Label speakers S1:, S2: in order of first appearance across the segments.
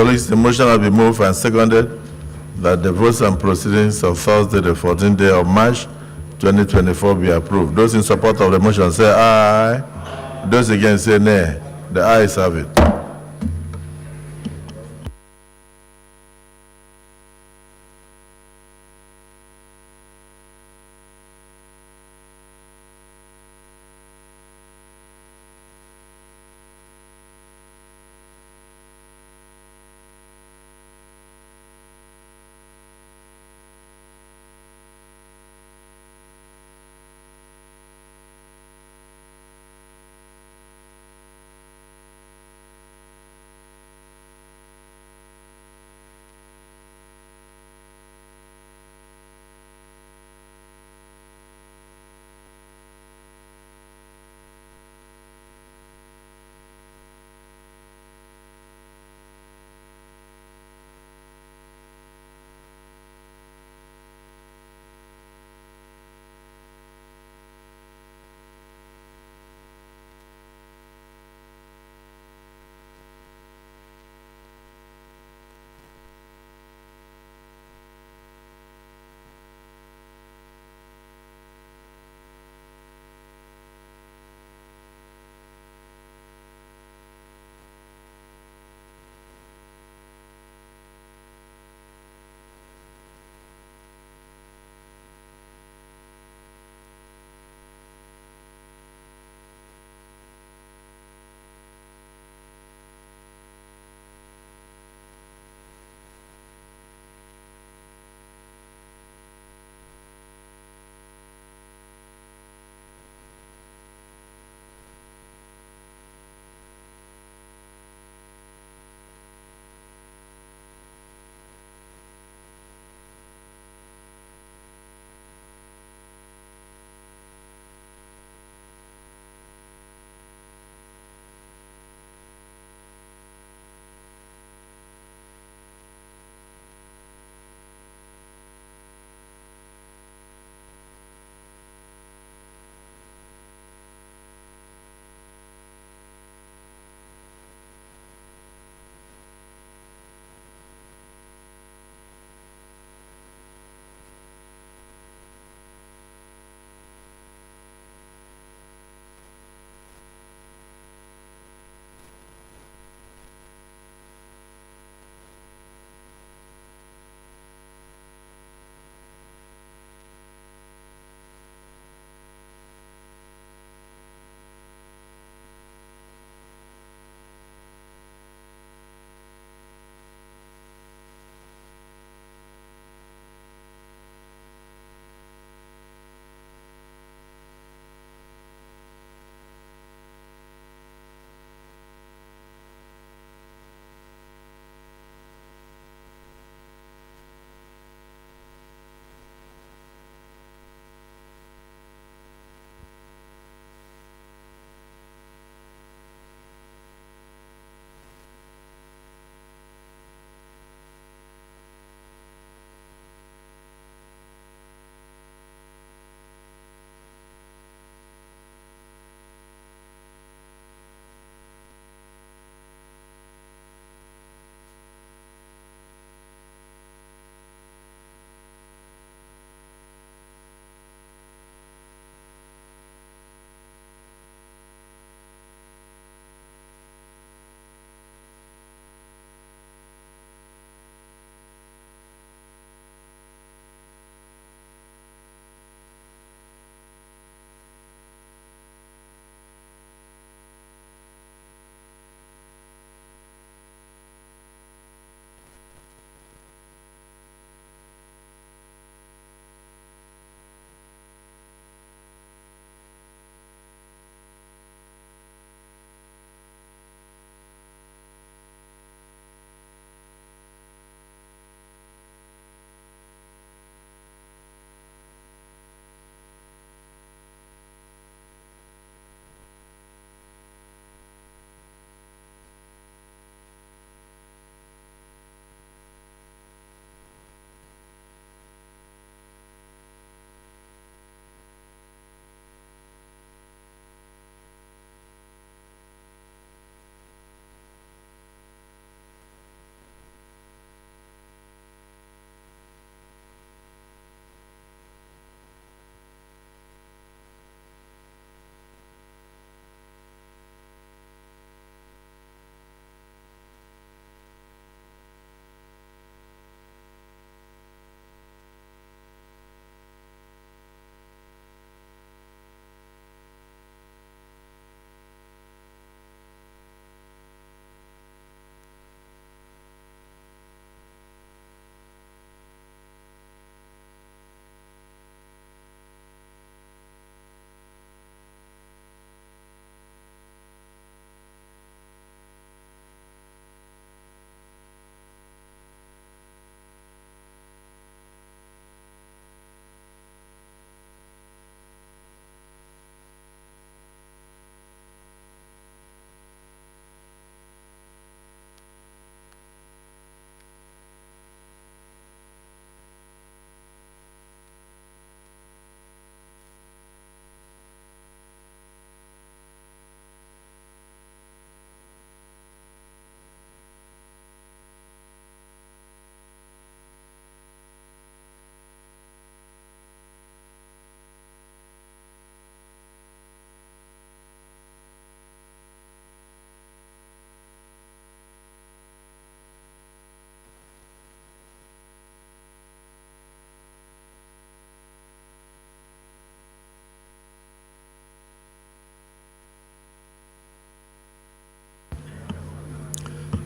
S1: Colleagues, the motion has been moved and seconded that the votes and proceedings of Thursday, the 14th day of March 2024 be approved. Those in support of the motion say aye. Those against say nay. The ayes have it.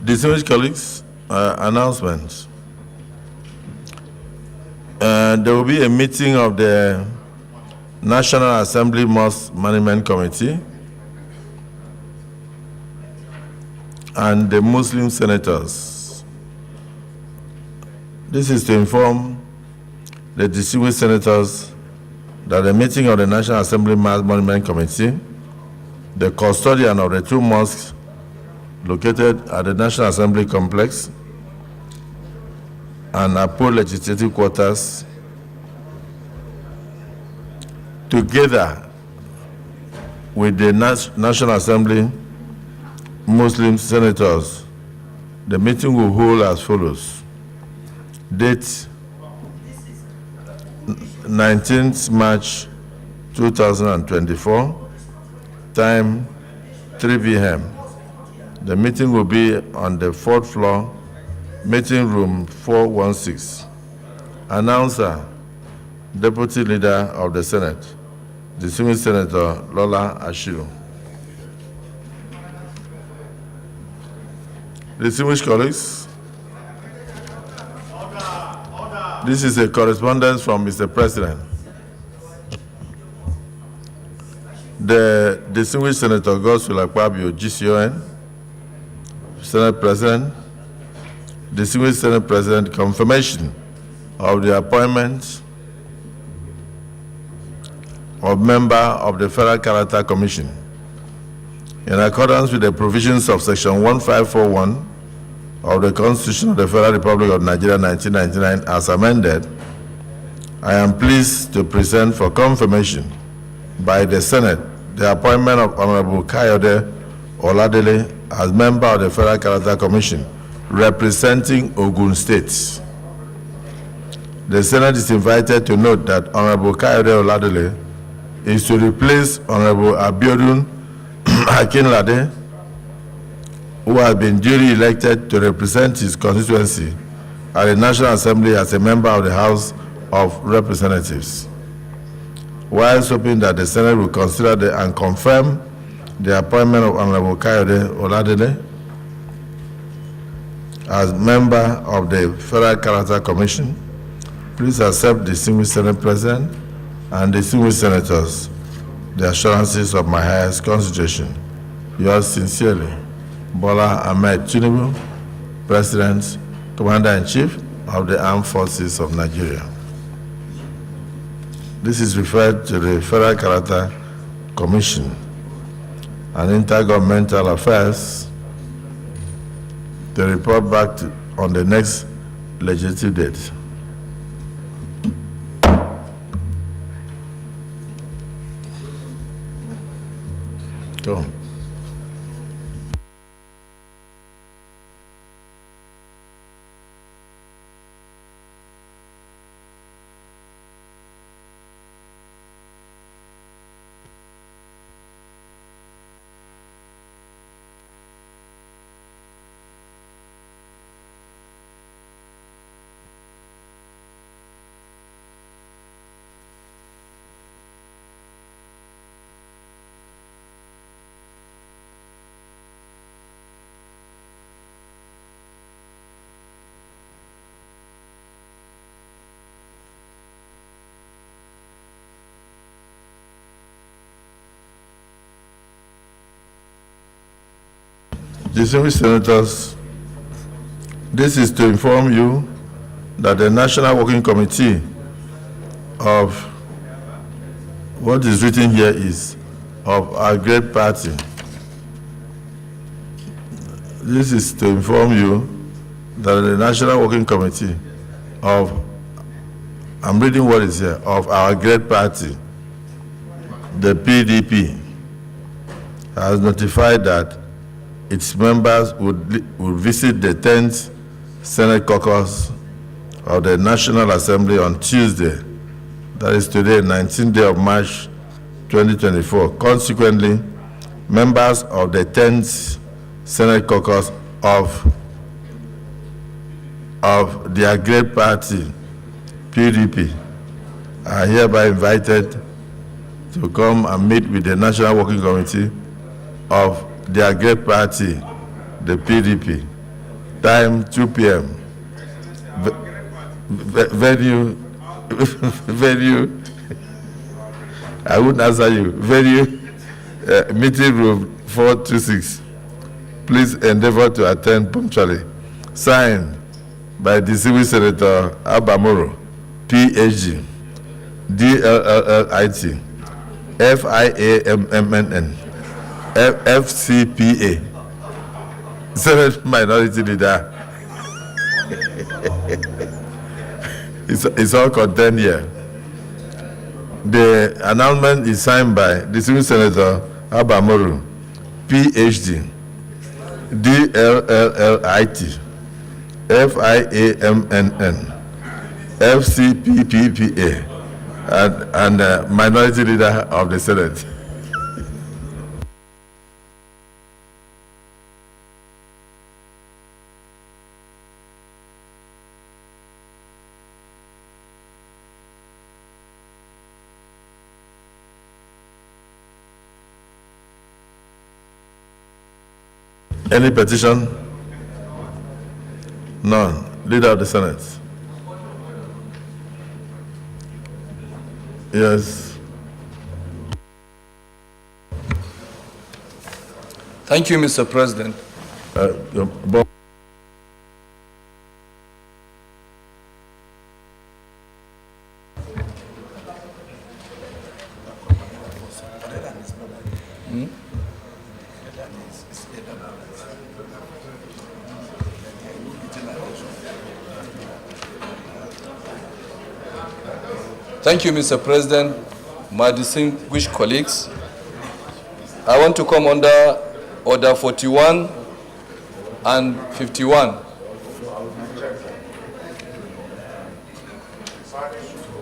S1: Distinguished colleagues, announcements. There will be a meeting of the National Assembly Mosque Management Committee and the Muslim senators. This is to inform the distinguished senators that the meeting of the National Assembly Mosque Management Committee, the custodian of the two mosques located at the National Assembly Complex and Apo Legislative Quarters, together with the National Assembly Muslim senators, the meeting will hold as follows. Date 19th March 2024, time 3 p.m. The meeting will be on the 4th floor, meeting room 416. Announcer, Deputy Leader of the Senate, Distinguished Senator Lola Ashiru. Distinguished colleagues, this is a correspondence from Mr. President. The Distinguished Senator Godswill Akpabio, GCON, Senate President, Distinguished Senate President, confirmation of the appointment of member of the Federal Character Commission in accordance with the provisions of Section 1541 of the Constitution of the Federal Republic of Nigeria 1999 as amended. I am pleased to present for confirmation by the Senate the appointment of Honorable Kayode Oladele as member of the Federal Character Commission representing Ogun State. The Senate is invited to note that Honorable Kayode Oladele is to replace Honorable Abiodun Akinlade, who has been duly elected to represent his constituency at the National Assembly as a member of the House of Representatives. Whilst hoping that the Senate will consider and confirm the appointment of Honorable Kayode Oladele as member of the Federal Character Commission, please accept Distinguished Senate President and Distinguished Senators the assurances of my highest consideration. Yours sincerely, Bola Ahmed Tinubu, President, Commander-in-Chief of the Armed Forces of Nigeria. This is referred to the Federal Character Commission and Intergovernmental Affairs to report back on the next legislative date. Go. Distinguished Senators, this is to inform you that the National Working Committee of what is written here is of our great party. This is to inform you that the National Working Committee of, I'm reading what is here, of our great party, the PDP, has notified that its members would visit the 10th Senate Caucus of the National Assembly on Tuesday, that is today, 19th day of March 2024. Consequently, members of the 10th Senate Caucus of their great party, PDP, are hereby invited to come and meet with the National Working Committee of their great party, the PDP, Time 2 p.m. Venue, venue, I wouldn't answer you. Venue, meeting room 426. Please endeavor to attend punctually. Signed by distinguished Senator Abamoro, PhD, DLLIT, FIAMMNN, FCPA, Senate Minority Leader. It's all contained here. The announcement is signed by distinguished Senator Abamoro, PhD, DLLIT, FIAMNN, FCPPA, and Minority Leader of the Senate. Any petition? None. Leader of the Senate. Yes.
S2: Thank you, Mr. President. Thank you, Mr. President, my distinguished colleagues. I want to come under Order 41 and 51.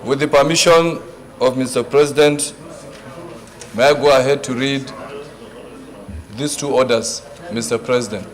S2: With the permission of Mr. President, may I go ahead to read these two orders, Mr. President?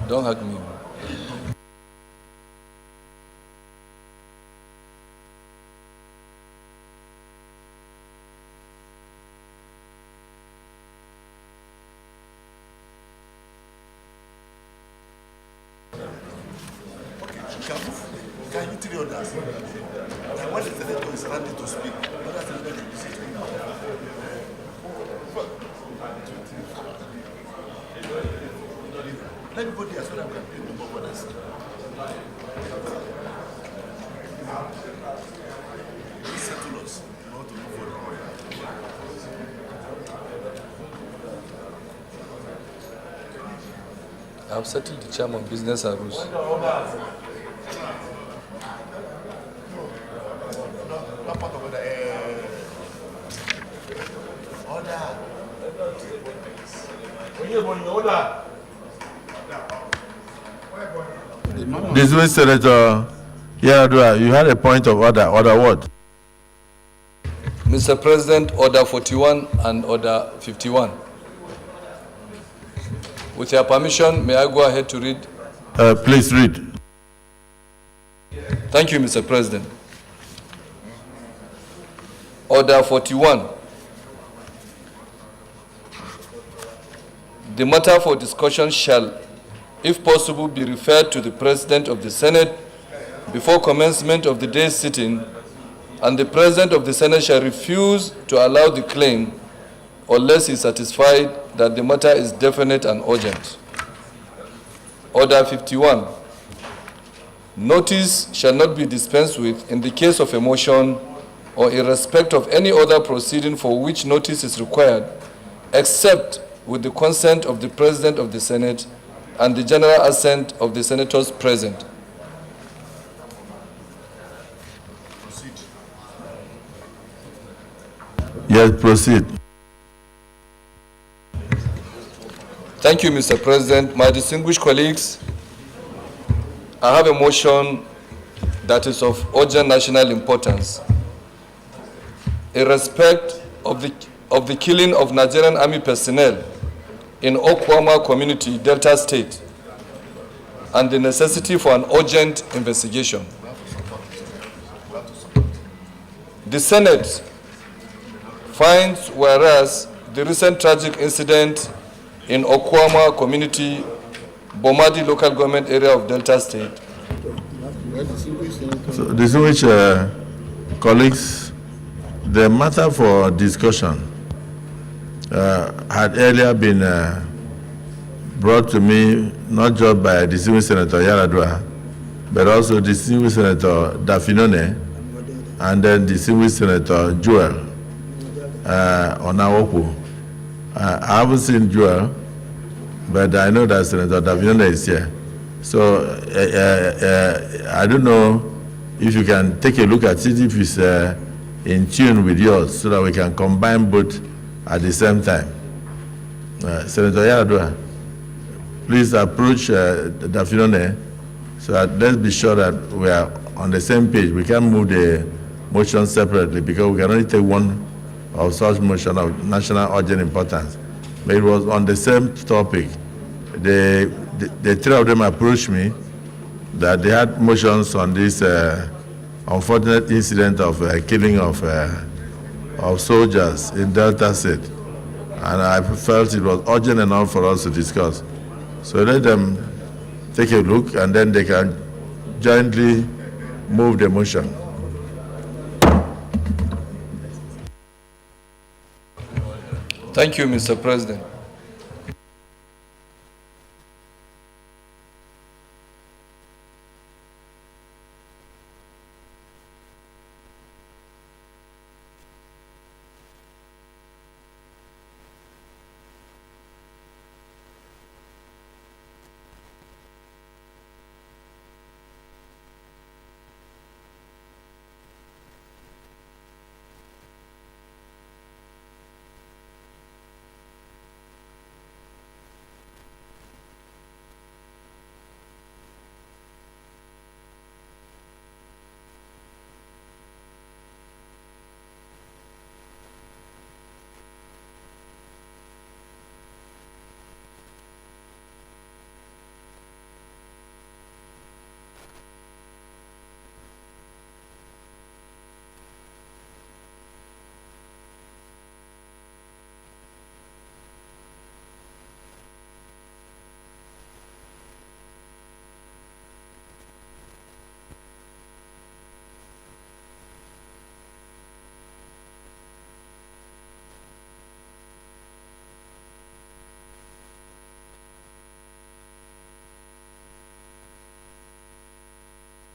S2: Don't hug me.
S3: Can you tell others? And when the senator is ready to speak, others are ready to speak. Let everybody as well as can play number one. Settle us. We want to move forward.
S2: I have settled the chairman business and rules.
S1: Dismissed Senator Yaradua, you had a point of order. Order what?
S2: Mr. President, Order 41 and Order 51. With your permission, may I go ahead to read?
S1: Please read.
S2: Thank you, Mr. President. Order 41. The matter for discussion shall, if possible, be referred to the President of the Senate before commencement of the day's sitting, and the President of the Senate shall refuse to allow the claim unless he is satisfied that the matter is definite and urgent. Order 51. Notice shall not be dispensed with in the case of a motion or in respect of any other proceeding for which notice is required, except with the consent of the President of the Senate and the general assent of the senators present.
S1: Yes, proceed.
S2: Thank you, Mr. President. My distinguished colleagues, I have a motion that is of urgent national importance. In respect of the killing of Nigerian Army personnel in Okwama community, Delta State, and the necessity for an urgent investigation. The Senate finds whereas the recent tragic incident in Okwama community, Bomadi local government area of Delta State.
S1: So, distinguished colleagues, the matter for discussion had earlier been brought to me not just by distinguished Senator Yaradua, but also distinguished Senator Dafinone and then distinguished Senator Joel Onawoku. I haven't seen Joel, but I know that Senator Dafinone is here. So I don't know if you can take a look at it, if it's in tune with yours, so that we can combine both at the same time. Senator Yaradua, please approach Dafinone, so that let's be sure that we are on the same page. We can't move the motion separately because we can only take one of such motion of national urgent importance. But it was on the same topic. The three of them approached me that they had motions on this unfortunate incident of killing of soldiers in Delta State. And I felt it was urgent enough for us to discuss. So let them take a look and then they can jointly move the motion.
S2: Thank you, Mr. President.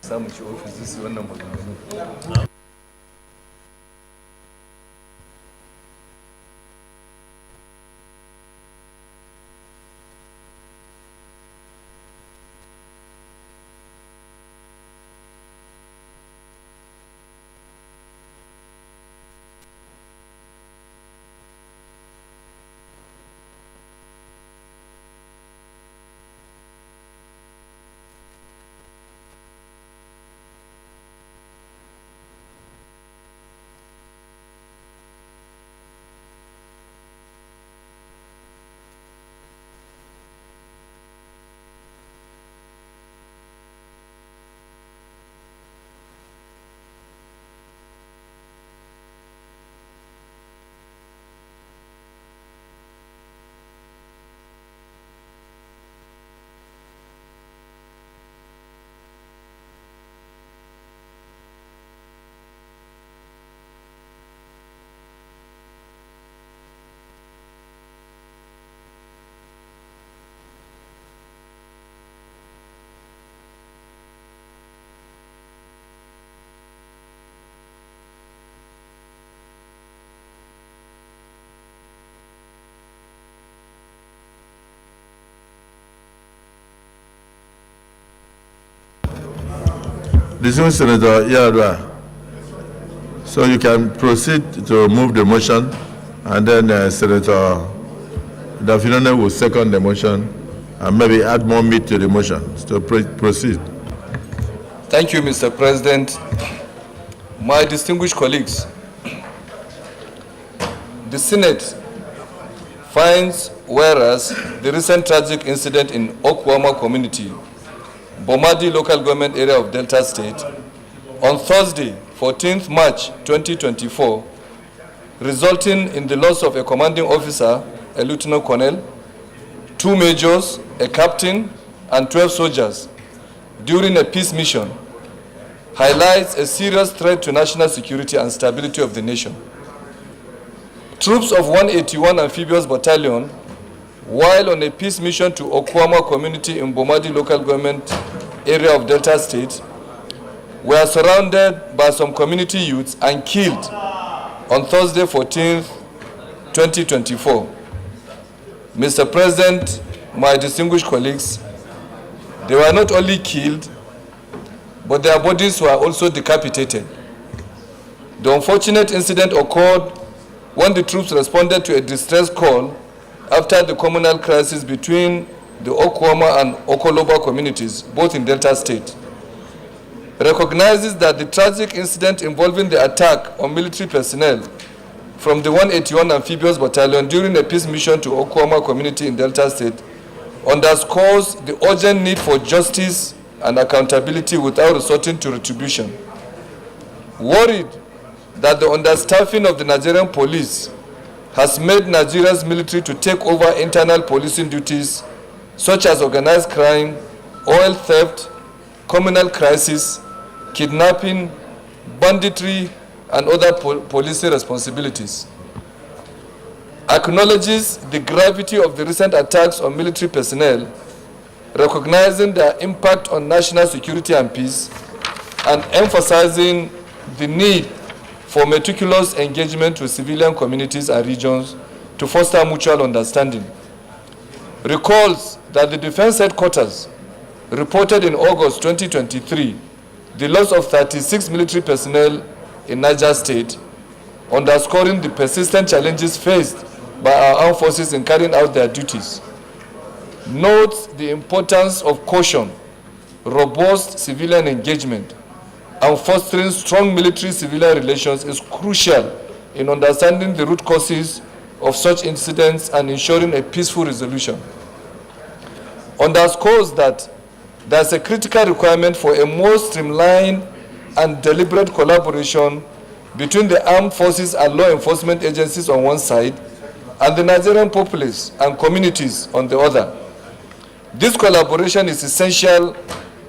S2: Samun ci ofis su wannan maganganu.
S1: Distinguished Senator Yaradua, so you can proceed to move the motion, and then Senator Dafinone will second the motion and maybe add more meat to the motion. So proceed.
S2: Thank you, Mr. President. My distinguished colleagues, the Senate finds whereas the recent tragic incident in Okwama community, Bomadi local government area of Delta State, on Thursday, 14th March 2024, resulting in the loss of a commanding officer, a lieutenant colonel, 2 majors, a captain, and 12 soldiers during a peace mission, highlights a serious threat to national security and stability of the nation. Troops of 181 Amphibious Battalion, while on a peace mission to Okwama community in Bomadi local government area of Delta State, were surrounded by some community youths and killed on Thursday, 14th, 2024. Mr. President, my distinguished colleagues, they were not only killed, but their bodies were also decapitated. The unfortunate incident occurred when the troops responded to a distress call after the communal crisis between the Okwama and Okoloba communities, both in Delta State. Recognizes that the tragic incident involving the attack on military personnel from the 181 Amphibious Battalion during a peace mission to Okwama community in Delta State underscores the urgent need for justice and accountability without resorting to retribution. Worried that the understaffing of the Nigerian police has made Nigeria's military to take over internal policing duties such as organized crime, oil theft, communal crisis, kidnapping, banditry, and other policing responsibilities. Acknowledges the gravity of the recent attacks on military personnel, recognizing their impact on national security and peace, and emphasizing the need for meticulous engagement with civilian communities and regions to foster mutual understanding. Recalls that the Defense Headquarters reported in August 2023 the loss of 36 military personnel in Niger State, underscoring the persistent challenges faced by our armed forces in carrying out their duties. Notes the importance of caution, robust civilian engagement, and fostering strong military-civilian relations is crucial in understanding the root causes of such incidents and ensuring a peaceful resolution. Underscores that there is a critical requirement for a more streamlined and deliberate collaboration between the armed forces and law enforcement agencies on one side and the Nigerian populace and communities on the other. This collaboration is essential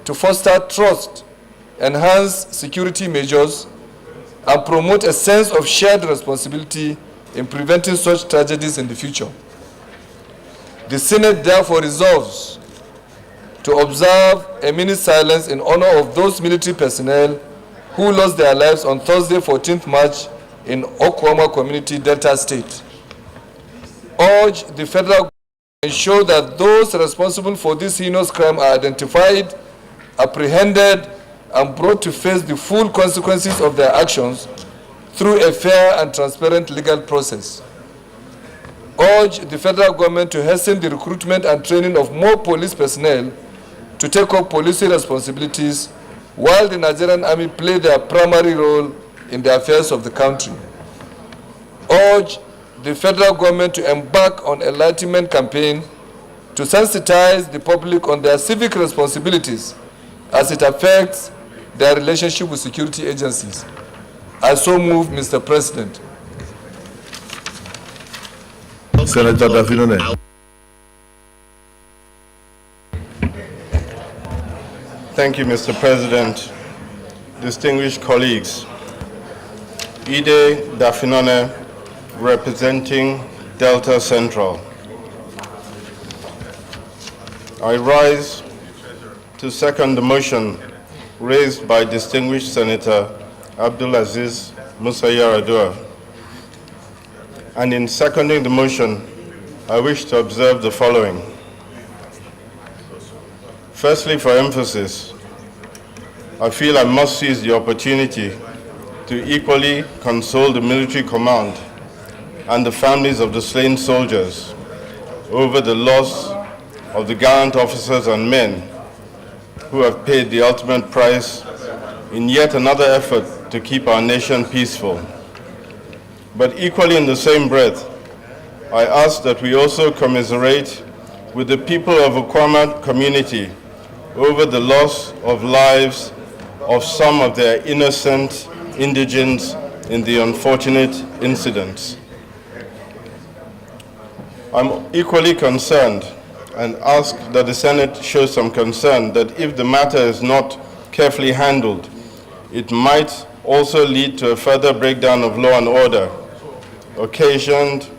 S2: to foster trust, enhance security measures, and promote a sense of shared responsibility in preventing such tragedies in the future. The Senate therefore resolves to observe a minute silence in honor of those military personnel who lost their lives on Thursday, 14th March in Okwama Community, Delta State. Urge the federal government to ensure that those responsible for this heinous crime are identified, apprehended, and brought to face the full consequences of their actions through a fair and transparent legal process. Urge the federal government to hasten the recruitment and training of more police personnel to take up policing responsibilities while the Nigerian Army play their primary role in the affairs of the country. Urge the federal government to embark on an enlightenment campaign to sensitize the public on their civic responsibilities as it affects their relationship with security agencies. I so move, Mr. President.
S1: Senator Dafinone.
S4: Thank you, Mr. President. Distinguished colleagues, Ide Dafinone, representing Delta Central. I rise to second the motion raised by distinguished Senator Abdulaziz Musa Yaradua. And in seconding the motion, I wish to observe the following. Firstly, for emphasis, I feel I must seize the opportunity to equally console the military command and the families of the slain soldiers over the loss of the gallant officers and men who have paid the ultimate price in yet another effort to keep our nation peaceful. But equally in the same breath, I ask that we also commiserate with the people of the Okwama community over the loss of lives of some of their innocent indigents in the unfortunate incidents. I'm equally concerned and ask that the Senate show some concern that if the matter is not carefully handled, it might also lead to a further breakdown of law and order, occasioned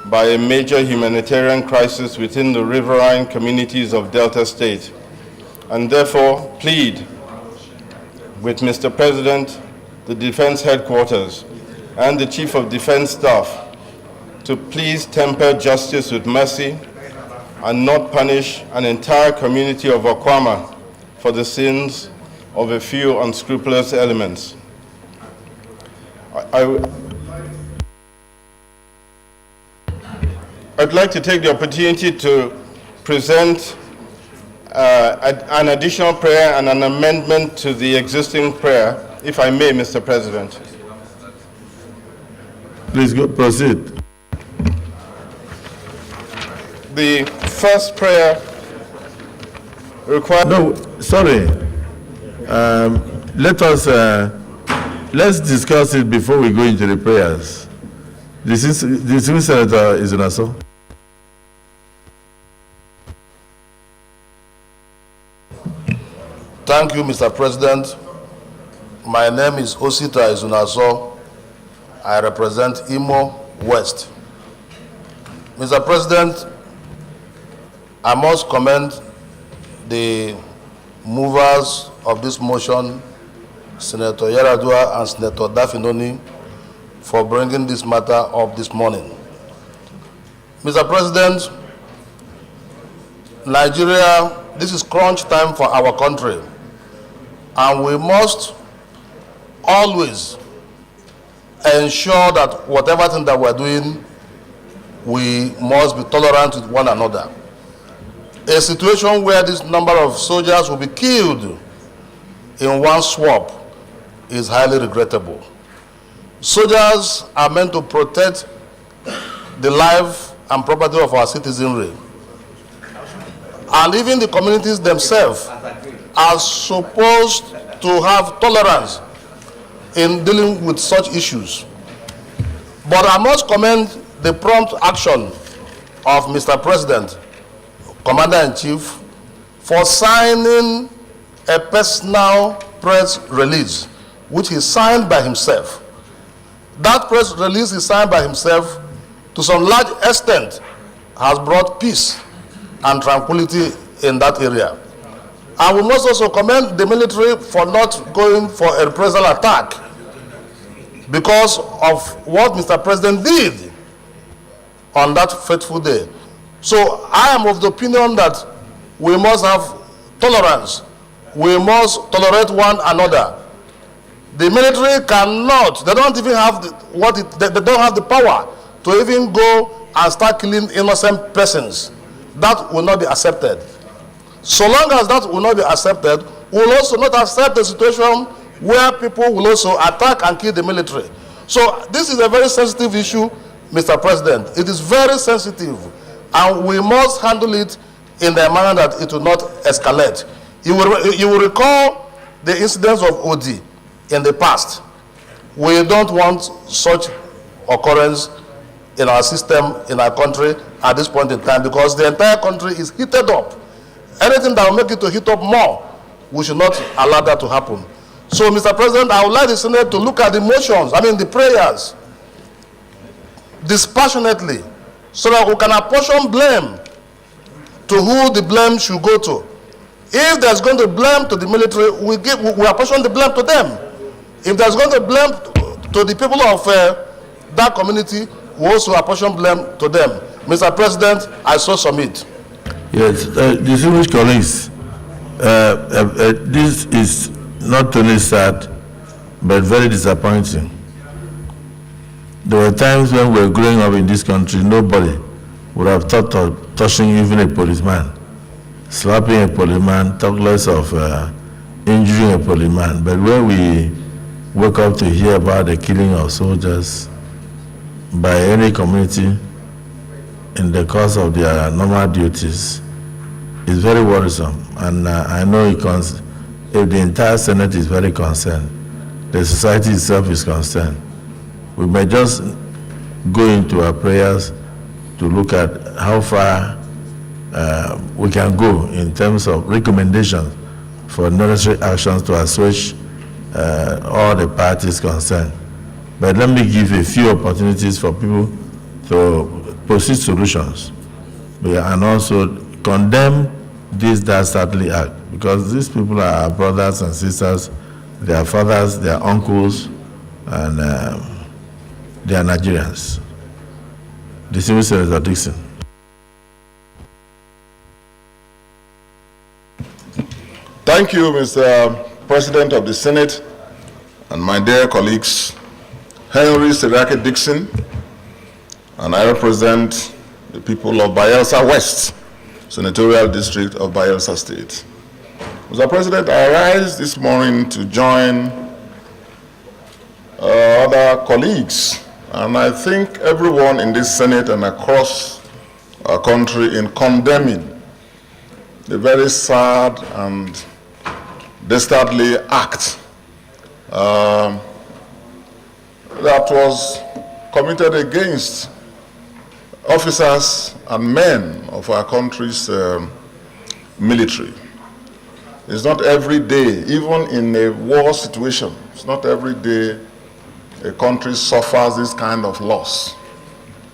S4: by a major humanitarian crisis within the riverine communities of Delta State, and therefore plead with Mr. President, the Defense Headquarters, and the Chief of Defense Staff to please temper justice with mercy and not punish an entire community of Okwama for the sins of a few unscrupulous elements. I'd like to take the opportunity to present an additional prayer and an amendment to the existing prayer, if I may, Mr. President.
S1: Please go proceed.
S4: The first prayer requires...
S1: No, sorry. Let's discuss it before we go into the prayers. The Senior Senator is in Aso.
S5: Thank you, Mr. President. My name is Osita Izunaso. I represent Imo West. Mr. President, I must commend the movers of this motion, Senator Yaradua and Senator Dafinoni, for bringing this matter up this morning. Mr. President, Nigeria, this is crunch time for our country, and we must always ensure that whatever thing that we're doing, we must be tolerant with one another. A situation where this number of soldiers will be killed in one swap is highly regrettable. Soldiers are meant to protect the life and property of our citizenry. And even the communities themselves are supposed to have tolerance in dealing with such issues. But I must commend the prompt action of Mr. President, Commander-in-Chief, for signing a personal press release, which he signed by himself. That press release he signed by himself, to some large extent, has brought peace and tranquility in that area. And we must also commend the military for not going for a reprisal attack because of what Mr. President did on that fateful day. So I am of the opinion that we must have tolerance. We must tolerate one another. The military cannot, they don't even have they don't have the power to even go and start killing innocent persons. That will not be accepted. So long as that will not be accepted, we will also not accept a situation where people will also attack and kill the military. So this is a very sensitive issue, Mr. President. It is very sensitive, and we must handle it in the manner that it will not escalate. You will recall the incidents of OD in the past. We don't want such occurrence in our system, in our country at this point in time, because the entire country is heated up. Anything that will make it to heat up more, we should not allow that to happen. So, Mr. President, I would like the Senate to look at the motions, the prayers, dispassionately, so that we can apportion blame to who the blame should go to. If there's going to blame to the military, we apportion the blame to them. If there's going to blame to the people of that community, we also apportion blame to them. Mr. President, I so submit.
S1: Yes, distinguished colleagues, this is not only sad, but very disappointing. There were times when we were growing up in this country, nobody would have thought of touching even a policeman, slapping a policeman, talk less of injuring a policeman. But when we wake up to hear about the killing of soldiers by any community in the course of their normal duties, it's very worrisome. And I know if the entire Senate is very concerned, the society itself is concerned, we may just go into our prayers to look at how far we can go in terms of recommendations for necessary actions to assuage all the parties concerned. But let me give a few opportunities for people to proceed solutions and also condemn this dastardly act, because these people are our brothers and sisters, their fathers, their uncles, and they are Nigerians. Distinguished Senator Dixon.
S6: Thank you, Mr. President of the Senate, and my dear colleagues. Henry Serake Dixon, and I represent the people of Bayelsa West, Senatorial District of Bayelsa State. Mr. President, I rise this morning to join other colleagues, and I think everyone in this Senate and across our country in condemning the very sad and dastardly act that was committed against officers and men of our country's military. It's not every day, even in a war situation, it's not every day a country suffers this kind of loss,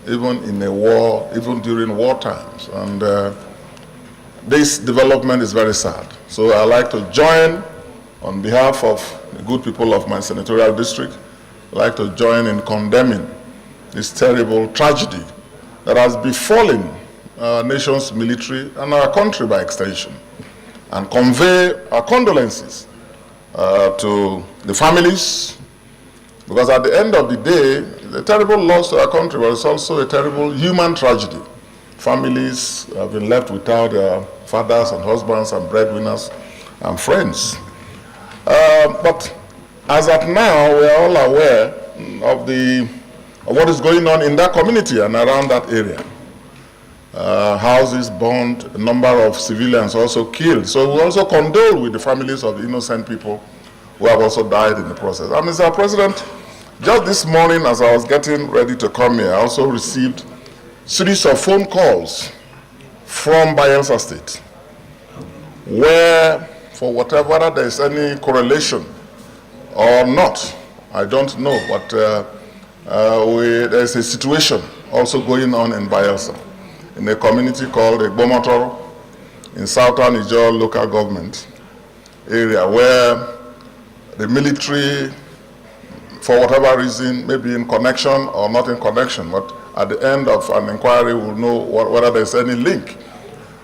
S6: even in a war, even during war times. And this development is very sad. So I'd like to join on behalf of the good people of my senatorial district. I'd like to join in condemning this terrible tragedy that has befallen our nation's military and our country by extension, and convey our condolences to the families, because at the end of the day, it's a terrible loss to our country, but it's also a terrible human tragedy. Families have been left without their fathers and husbands and breadwinners and friends. But as at now, we are all aware of what is going on in that community and around that area. Houses burned, a number of civilians also killed. So we also condole with the families of the innocent people who have also died in the process. And Mr. President, just this morning as I was getting ready to come here, I also received a series of phone calls from Bayelsa State, where, for whether there is any correlation or not, I don't know, but there's a situation also going on in Bayelsa, in a community called Egbomotor, in southern Ijaw local government area, where the military, for whatever reason, maybe in connection or not in connection, but at the end of an inquiry, we'll know whether there's any link.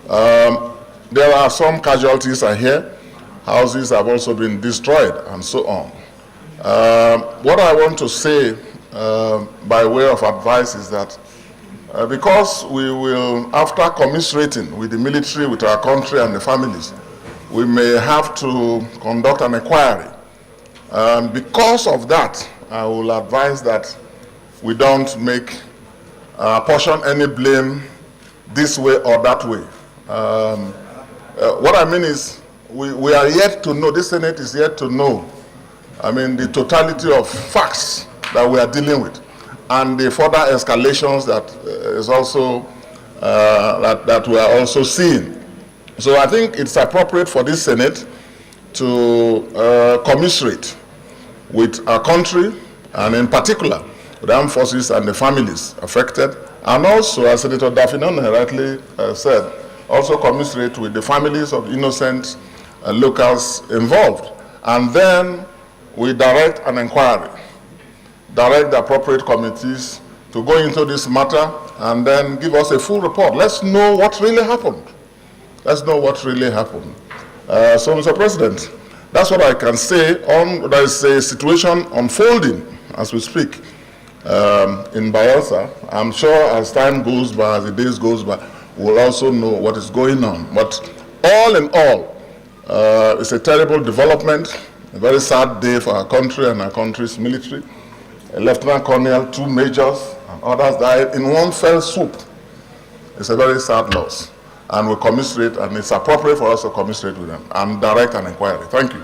S6: There are some casualties I hear. Houses have also been destroyed and so on. What I want to say by way of advice is that because we will, after commiserating with the military, with our country and the families, we may have to conduct an inquiry. Because of that, I will advise that we don't portion any blame this way or that way. What I mean is, we are yet to know, this Senate is yet to know, the totality of facts that we are dealing with, and the further escalations that is also that we are also seeing. So I think it's appropriate for this Senate to commiserate with our country, and in particular the armed forces and the families affected, and also, as Senator Dafinon rightly said, also commiserate with the families of innocent locals involved. And then we direct an inquiry, direct the appropriate committees to go into this matter and then give us a full report. Let's know what really happened. Let's know what really happened. So, Mr. President, That's what I can say. There is a situation unfolding as we speak in Bayelsa. I'm sure as time goes by, as the days goes by, we'll also know what is going on. But all in all, it's a terrible development, a very sad day for our country and our country's military. A lieutenant colonel, 2 majors, and others died in one fell swoop. It's a very sad loss. And we commiserate, and it's appropriate for us to commiserate with them and direct an inquiry. Thank you.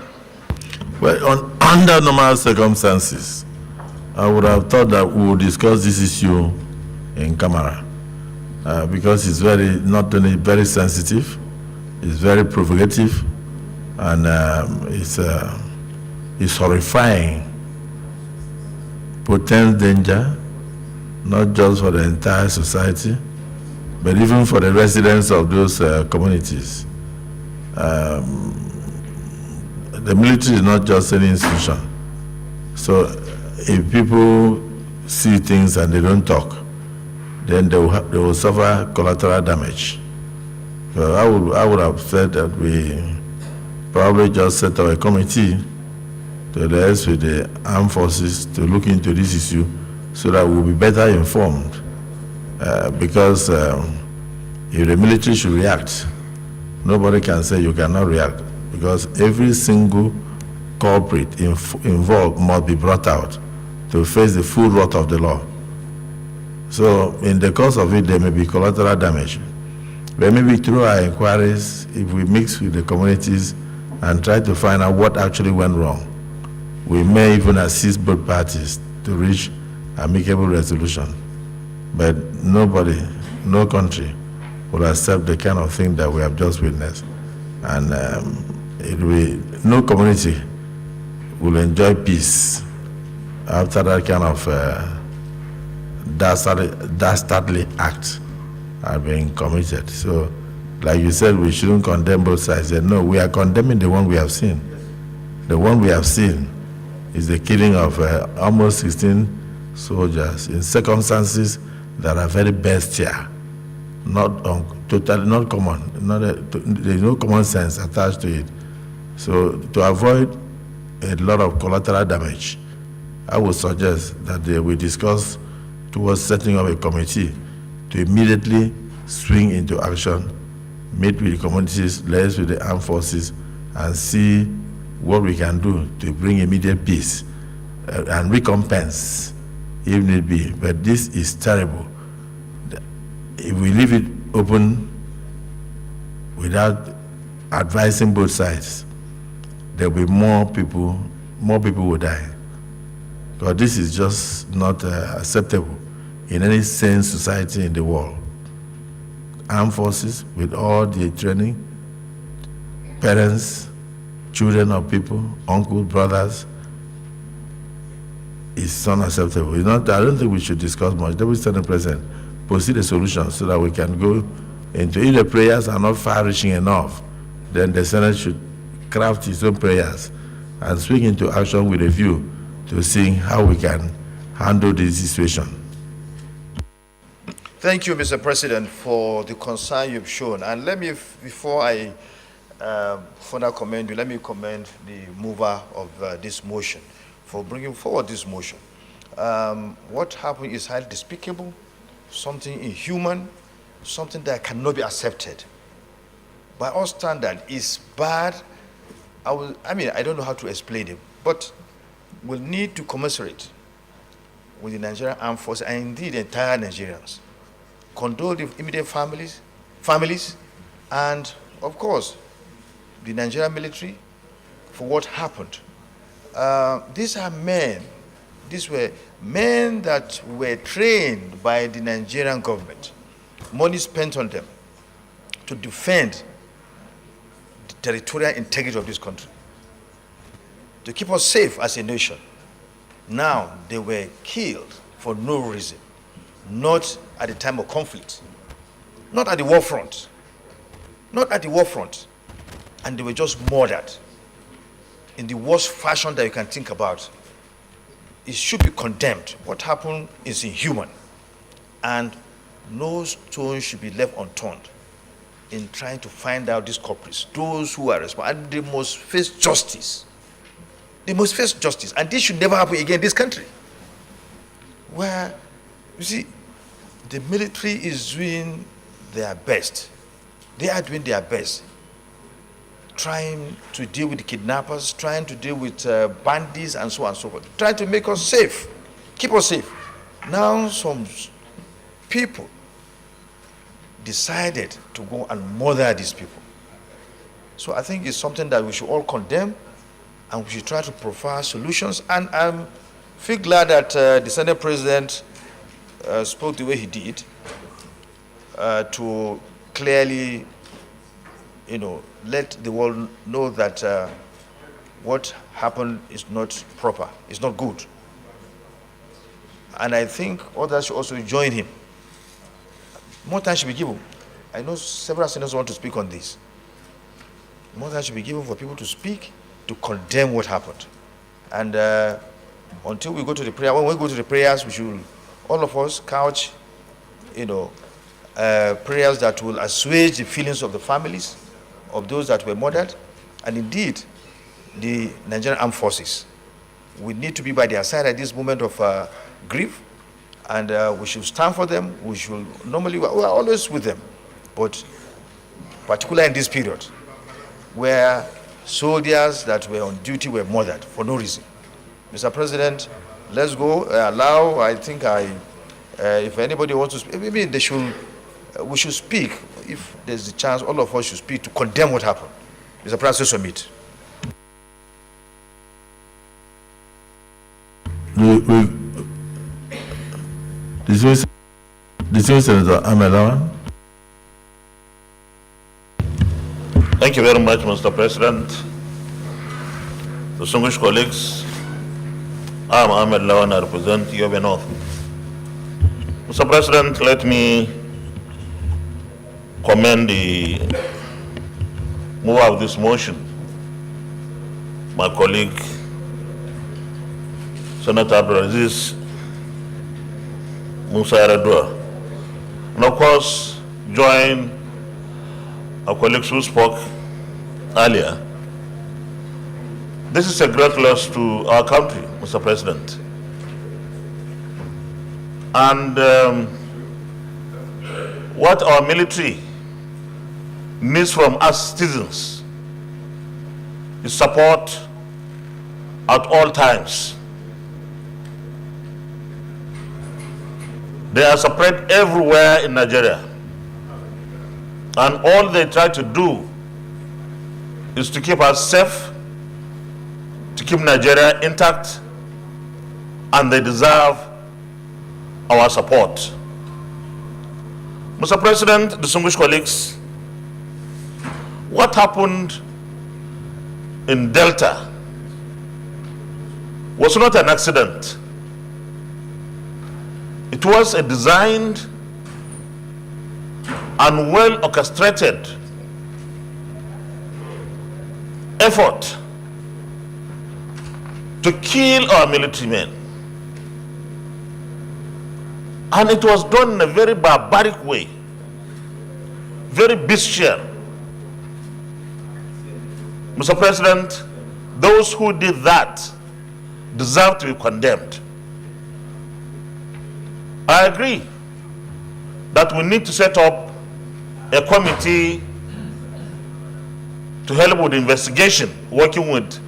S1: Well, under normal circumstances, I would have thought that we would discuss this issue in camera because it's not only very sensitive, it's very provocative, and it's horrifying, potential danger, not just for the entire society, but even for the residents of those communities. The military is not just any institution. So if people see things and they don't talk, then they will suffer collateral damage. So I would have said that we probably just set up a committee to liaise with the armed forces to look into this issue so that we'll be better informed. Because if the military should react, nobody can say you cannot react, because every single culprit involved must be brought out to face the full wrath of the law. So in the course of it, there may be collateral damage. But maybe through our inquiries, if we mix with the communities and try to find out what actually went wrong, we may even assist both parties to reach amicable resolution. But nobody, no country will accept the kind of thing that we have just witnessed. And no community will enjoy peace after that kind of dastardly act are being committed. So, like you said, we shouldn't condemn both sides. No, we are condemning the one we have seen. The one we have seen is the killing of almost 16 soldiers in circumstances that are very bestial, totally not common. There's no common sense attached to it. So to avoid a lot of collateral damage, I would suggest that we discuss towards setting up a committee to immediately swing into action, meet with the communities, liaise with the armed forces, and see what we can do to bring immediate peace and recompense if need be. But this is terrible. If we leave it open without advising both sides, there will be more people will die. Because this is just not acceptable in any sane society in the world. Armed forces with all the training, parents, children of people, uncles, brothers, is unacceptable. I don't think we should discuss much. Deputy Senate President, proceed a solution so that we can go into, if the prayers are not far-reaching enough, then the Senate should craft its own prayers and swing into action with a view to seeing how we can handle this situation.
S7: Thank you, Mr. President, for the concern you've shown. And let me, before I further commend you, let me commend the mover of this motion for bringing forward this motion. What happened is highly despicable, something inhuman, something that cannot be accepted. By all standards, it's bad. I don't know how to explain it, but we'll need to commiserate with the Nigerian Armed Forces and indeed the entire Nigerians. Condole the immediate families, and of course, the Nigerian military for what happened. These were men that were trained by the Nigerian government, money spent on them to defend the territorial integrity of this country, to keep us safe as a nation. Now they were killed for no reason, not at the time of conflict, not at the war front, and they were just murdered in the worst fashion that you can think about. It should be condemned. What happened is inhuman, and no stone should be left unturned in trying to find out these culprits, those who are responsible, and they must face justice. They must face justice, and this should never happen again in this country. Where, you see, the military is doing their best. They are doing their best, trying to deal with the kidnappers, trying to deal with bandits and so on and so forth, trying to make us safe, keep us safe. Now some people decided to go and murder these people. So I think it's something that we should all condemn, and we should try to provide solutions. And I feel glad that the Senate President spoke the way he did to clearly, let the world know that what happened is not proper, it's not good. And I think others should also join him. More time should be given. I know several senators want to speak on this. More time should be given for people to speak, to condemn what happened. And until we go to the prayer, when we go to the prayers, we should, all of us, couch, prayers that will assuage the feelings of the families of those that were murdered, and indeed, the Nigerian Armed Forces. We need to be by their side at this moment of grief, and we should stand for them. We should normally, we are always with them, but particularly in this period, where soldiers that were on duty were murdered for no reason. Mr. President, let's go. If anybody wants to speak, maybe we should speak. If there's a chance, all of us should speak to condemn what happened. Mr. President, submit.
S1: Dismissed Senator Ahmed Lawan.
S8: Thank you very much, Mr. President. Distinguished colleagues, I am Ahmed Lawan, I represent Yobe North. Mr. President, let me commend the mover of this motion, my colleague, Senator Abdulaziz Musa Yaradua, and of course, join our colleagues who spoke earlier. This is a great loss to our country, Mr. President. And what our military needs from us citizens is support at all times. They are spread everywhere in Nigeria, and all they try to do is to keep us safe, to keep Nigeria intact, and they deserve our support. Mr. President, distinguished colleagues, what happened in Delta was not an accident. It was a designed and well orchestrated effort to kill our military men. And it was done in a very barbaric way, very bestial. Mr. President, those who did that deserve to be condemned. I agree that we need to set up a committee to help with the investigation, working with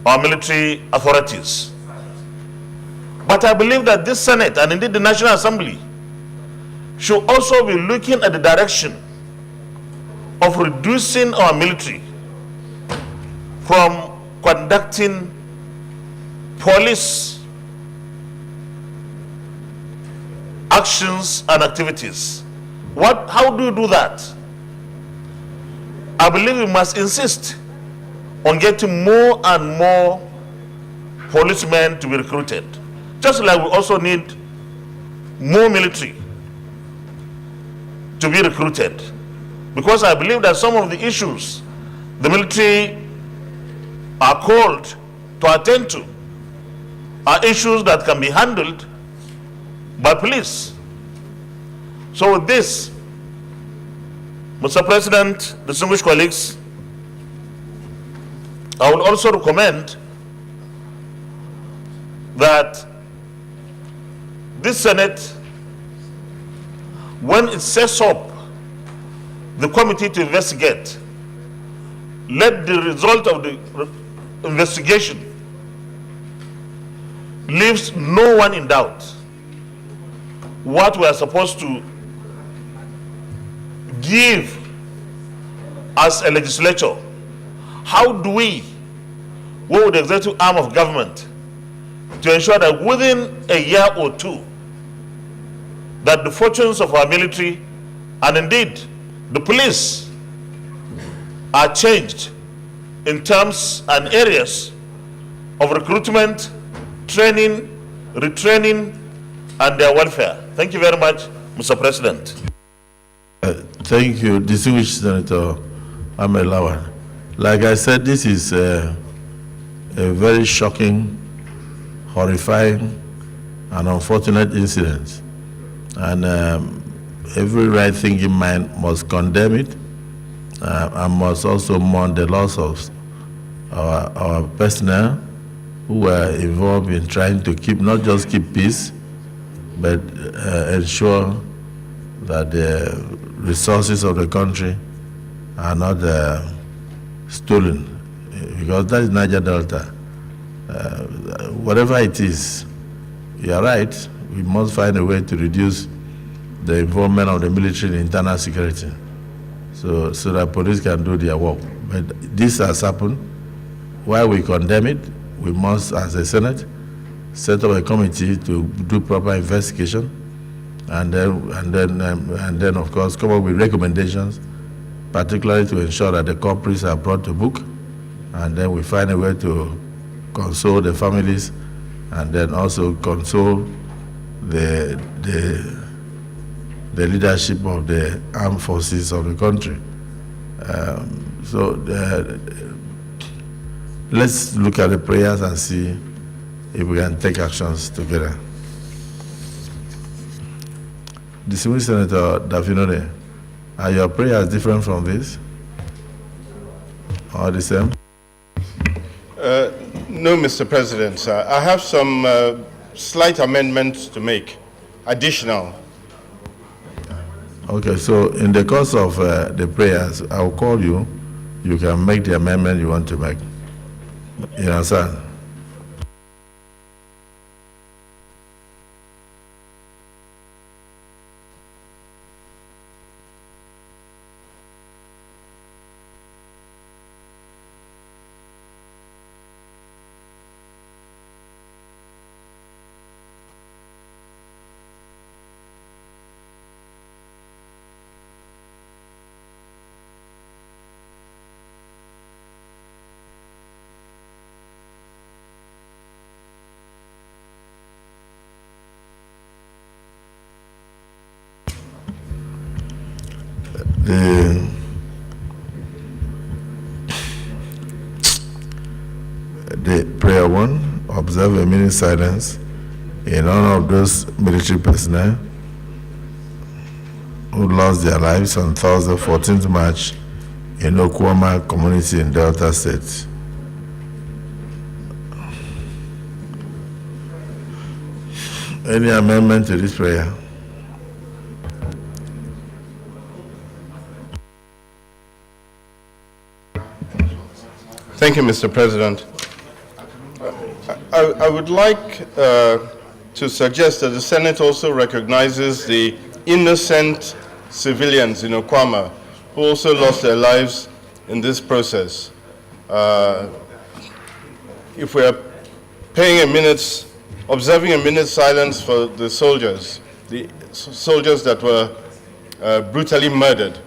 S8: our military authorities. But I believe that this Senate, and indeed the National Assembly, should also be looking at the direction of reducing our military from conducting police actions and activities. How do you do that? I believe we must insist on getting more and more policemen to be recruited. Just like we also need more military to be recruited. Because I believe that some of the issues the military are called to attend to are issues that can be handled by police. So with this, Mr. President, distinguished colleagues, I would also recommend that this Senate, when it sets up the committee to investigate, let the result of the investigation leaves no one in doubt what we are supposed to give as a legislature. How do we work with the executive arm of government to ensure that within a year or two that the fortunes of our military and indeed the police are changed in terms and areas of recruitment, training, retraining, and their welfare. Thank you very much, Mr. President.
S1: Thank you, distinguished Senator Amelawan. Like I said, this is a very shocking, horrifying, and unfortunate incident. And every right-thinking mind must condemn it and must also mourn the loss of our personnel who were involved in trying to keep, not just keep peace, but ensure that the resources of the country are not stolen, because that is Niger Delta. Whatever it is, you are right, we must find a way to reduce the involvement of the military in internal security so that police can do their work. But this has happened. While we condemn it, we must, as a Senate, set up a committee to do proper investigation, and then of course come up with recommendations, particularly to ensure that the culprits are brought to book, and then we find a way to console the families, and then also console the leadership of the armed forces of the country. Let's look at the prayers and see if we can take actions together. Distinguished Senator Dafinode, are your prayers different from this? Or the same?
S4: No, Mr. President. I have some slight amendments to make, additional.
S1: Okay, so in the course of the prayers, I'll call you. You can make the amendment you want to make. You understand? The prayer one, observe a minute silence in honor of those military personnel who lost their lives on Thursday, 14th March in Okwama community in Delta State. Any amendment to this prayer?
S4: Thank you, Mr. President. I would like to suggest that the Senate also recognizes the innocent civilians in Okwama who also lost their lives in this process. If we are observing a minute's silence for the soldiers that were brutally murdered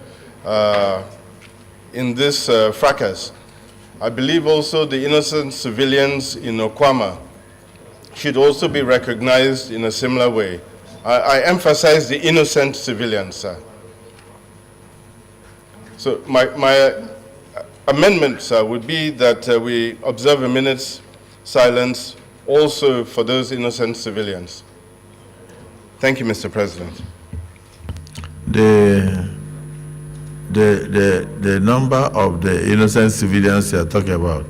S4: in this fracas, I believe also the innocent civilians in Okwama should also be recognized in a similar way. I emphasize the innocent civilians, sir. So my amendment, sir, would be that we observe a minute's silence also for those innocent civilians. Thank you, Mr. President.
S1: The the number of the innocent civilians you are talking about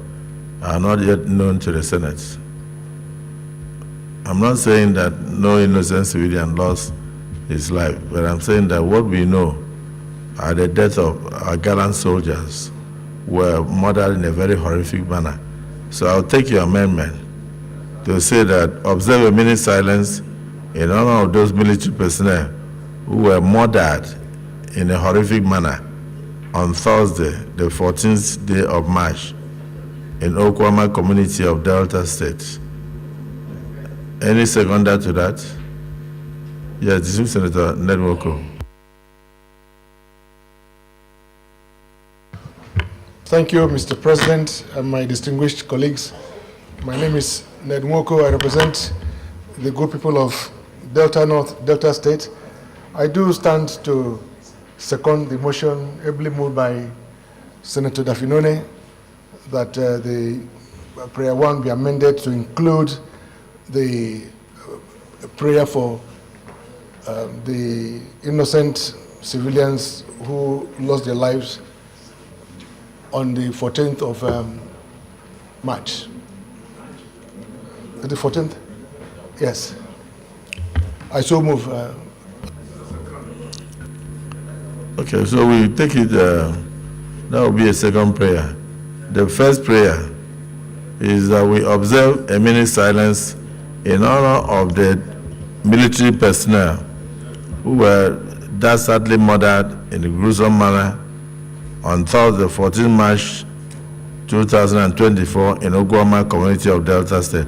S1: are not yet known to the Senate. I'm not saying that no innocent civilian lost his life, but I'm saying that what we know are the deaths of our gallant soldiers who were murdered in a very horrific manner. So I'll take your amendment to say that observe a minute silence in honor of those military personnel who were murdered in a horrific manner on Thursday, the 14th day of March, in Okwama community of Delta State. Any seconder to that? Yes, Distinguished Senator Nedwoko.
S9: Thank you, Mr. President, and my distinguished colleagues. My name is Ned Nwoko. I represent the good people of Delta North, Delta State. I do stand to second the motion ably moved by Senator Dafinone that the prayer 1 be amended to include the prayer for the innocent civilians who lost their lives on the 14th of March. The 14th? Yes. I so move.
S1: Okay, so we take it, that will be a second prayer. The first prayer is that we observe a minute silence in honor of the military personnel who were dastardly murdered in a gruesome manner on Thursday, 14 March 2024 in Okwama community of Delta State.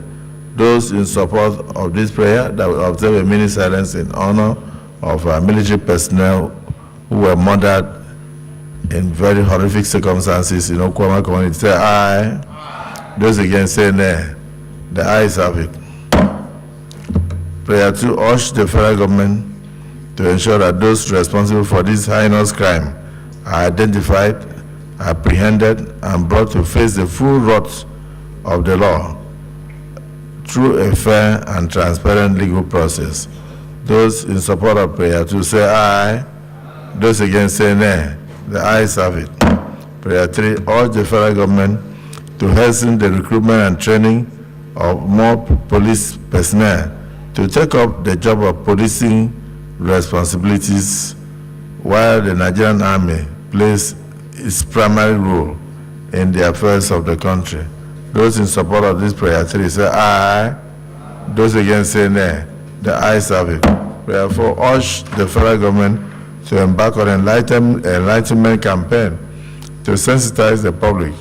S1: Those in support of this prayer that will observe a minute silence in honor of military personnel who were murdered in very horrific circumstances in Okwama community, say aye. Aye. Those against say nay. The ayes have it. Prayer 2, urge the federal government to ensure that those responsible for this heinous crime are identified, apprehended, and brought to face the full wrath of the law through a fair and transparent legal process. Those in support of prayer 2 say aye. Those against say nay. The ayes have it. Prayer 3, urge the federal government to hasten the recruitment and training of more police personnel to take up the job of policing responsibilities while the Nigerian Army plays its primary role in the affairs of the country. Those in support of this prayer 3 say aye. Those against say nay. The ayes have it. Prayer 4, urge the federal government to embark on an enlightenment campaign to sensitize the public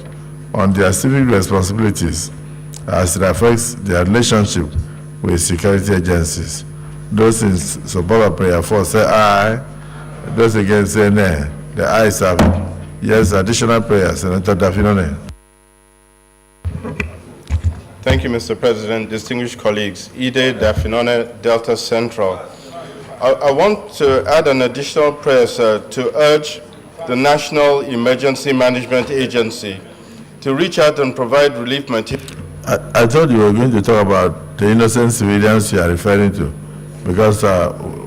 S1: on their civic responsibilities as it affects their relationship with security agencies. Those in support of prayer 4 say aye. Those against say nay. The ayes have it. Yes, additional prayer, Senator Dafinone.
S4: Thank you, Mr. President. Distinguished colleagues, Ide Dafinone, Delta Central. I want to add an additional prayer, sir, to urge the National Emergency Management Agency to reach out and provide relief material.
S1: I thought you were going to talk about the innocent civilians you are referring to, because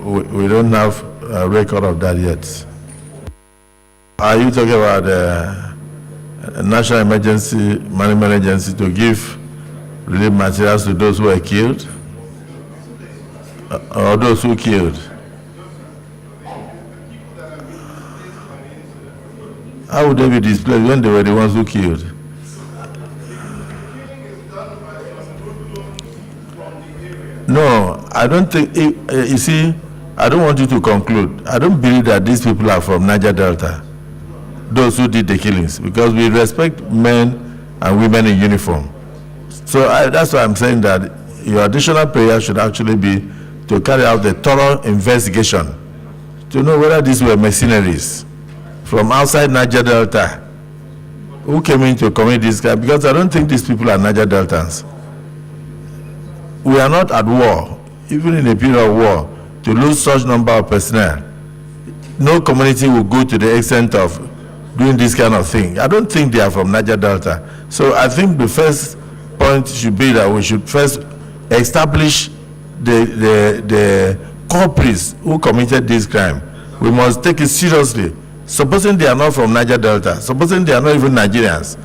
S1: we don't have a record of that yet. Are you talking about the National Emergency Management Agency to give relief materials to those who were killed? Or those who killed? How would they be displayed when they were the ones who killed? No, I don't think, you see, I don't want you to conclude. I don't believe that these people are from Niger Delta, those who did the killings, because we respect men and women in uniform. So that's why I'm saying that your additional prayer should actually be to carry out a thorough investigation to know whether these were mercenaries from outside Niger Delta who came in to commit this crime, because I don't think these people are Niger Deltans. We are not at war, even in a period of war, to lose such number of personnel. No community will go to the extent of doing this kind of thing. I don't think they are from Niger Delta. So I think the first point should be that we should first establish the culprits who committed this crime. We must take it seriously supposing they are not from Niger Delta, supposing they are not even Nigerians,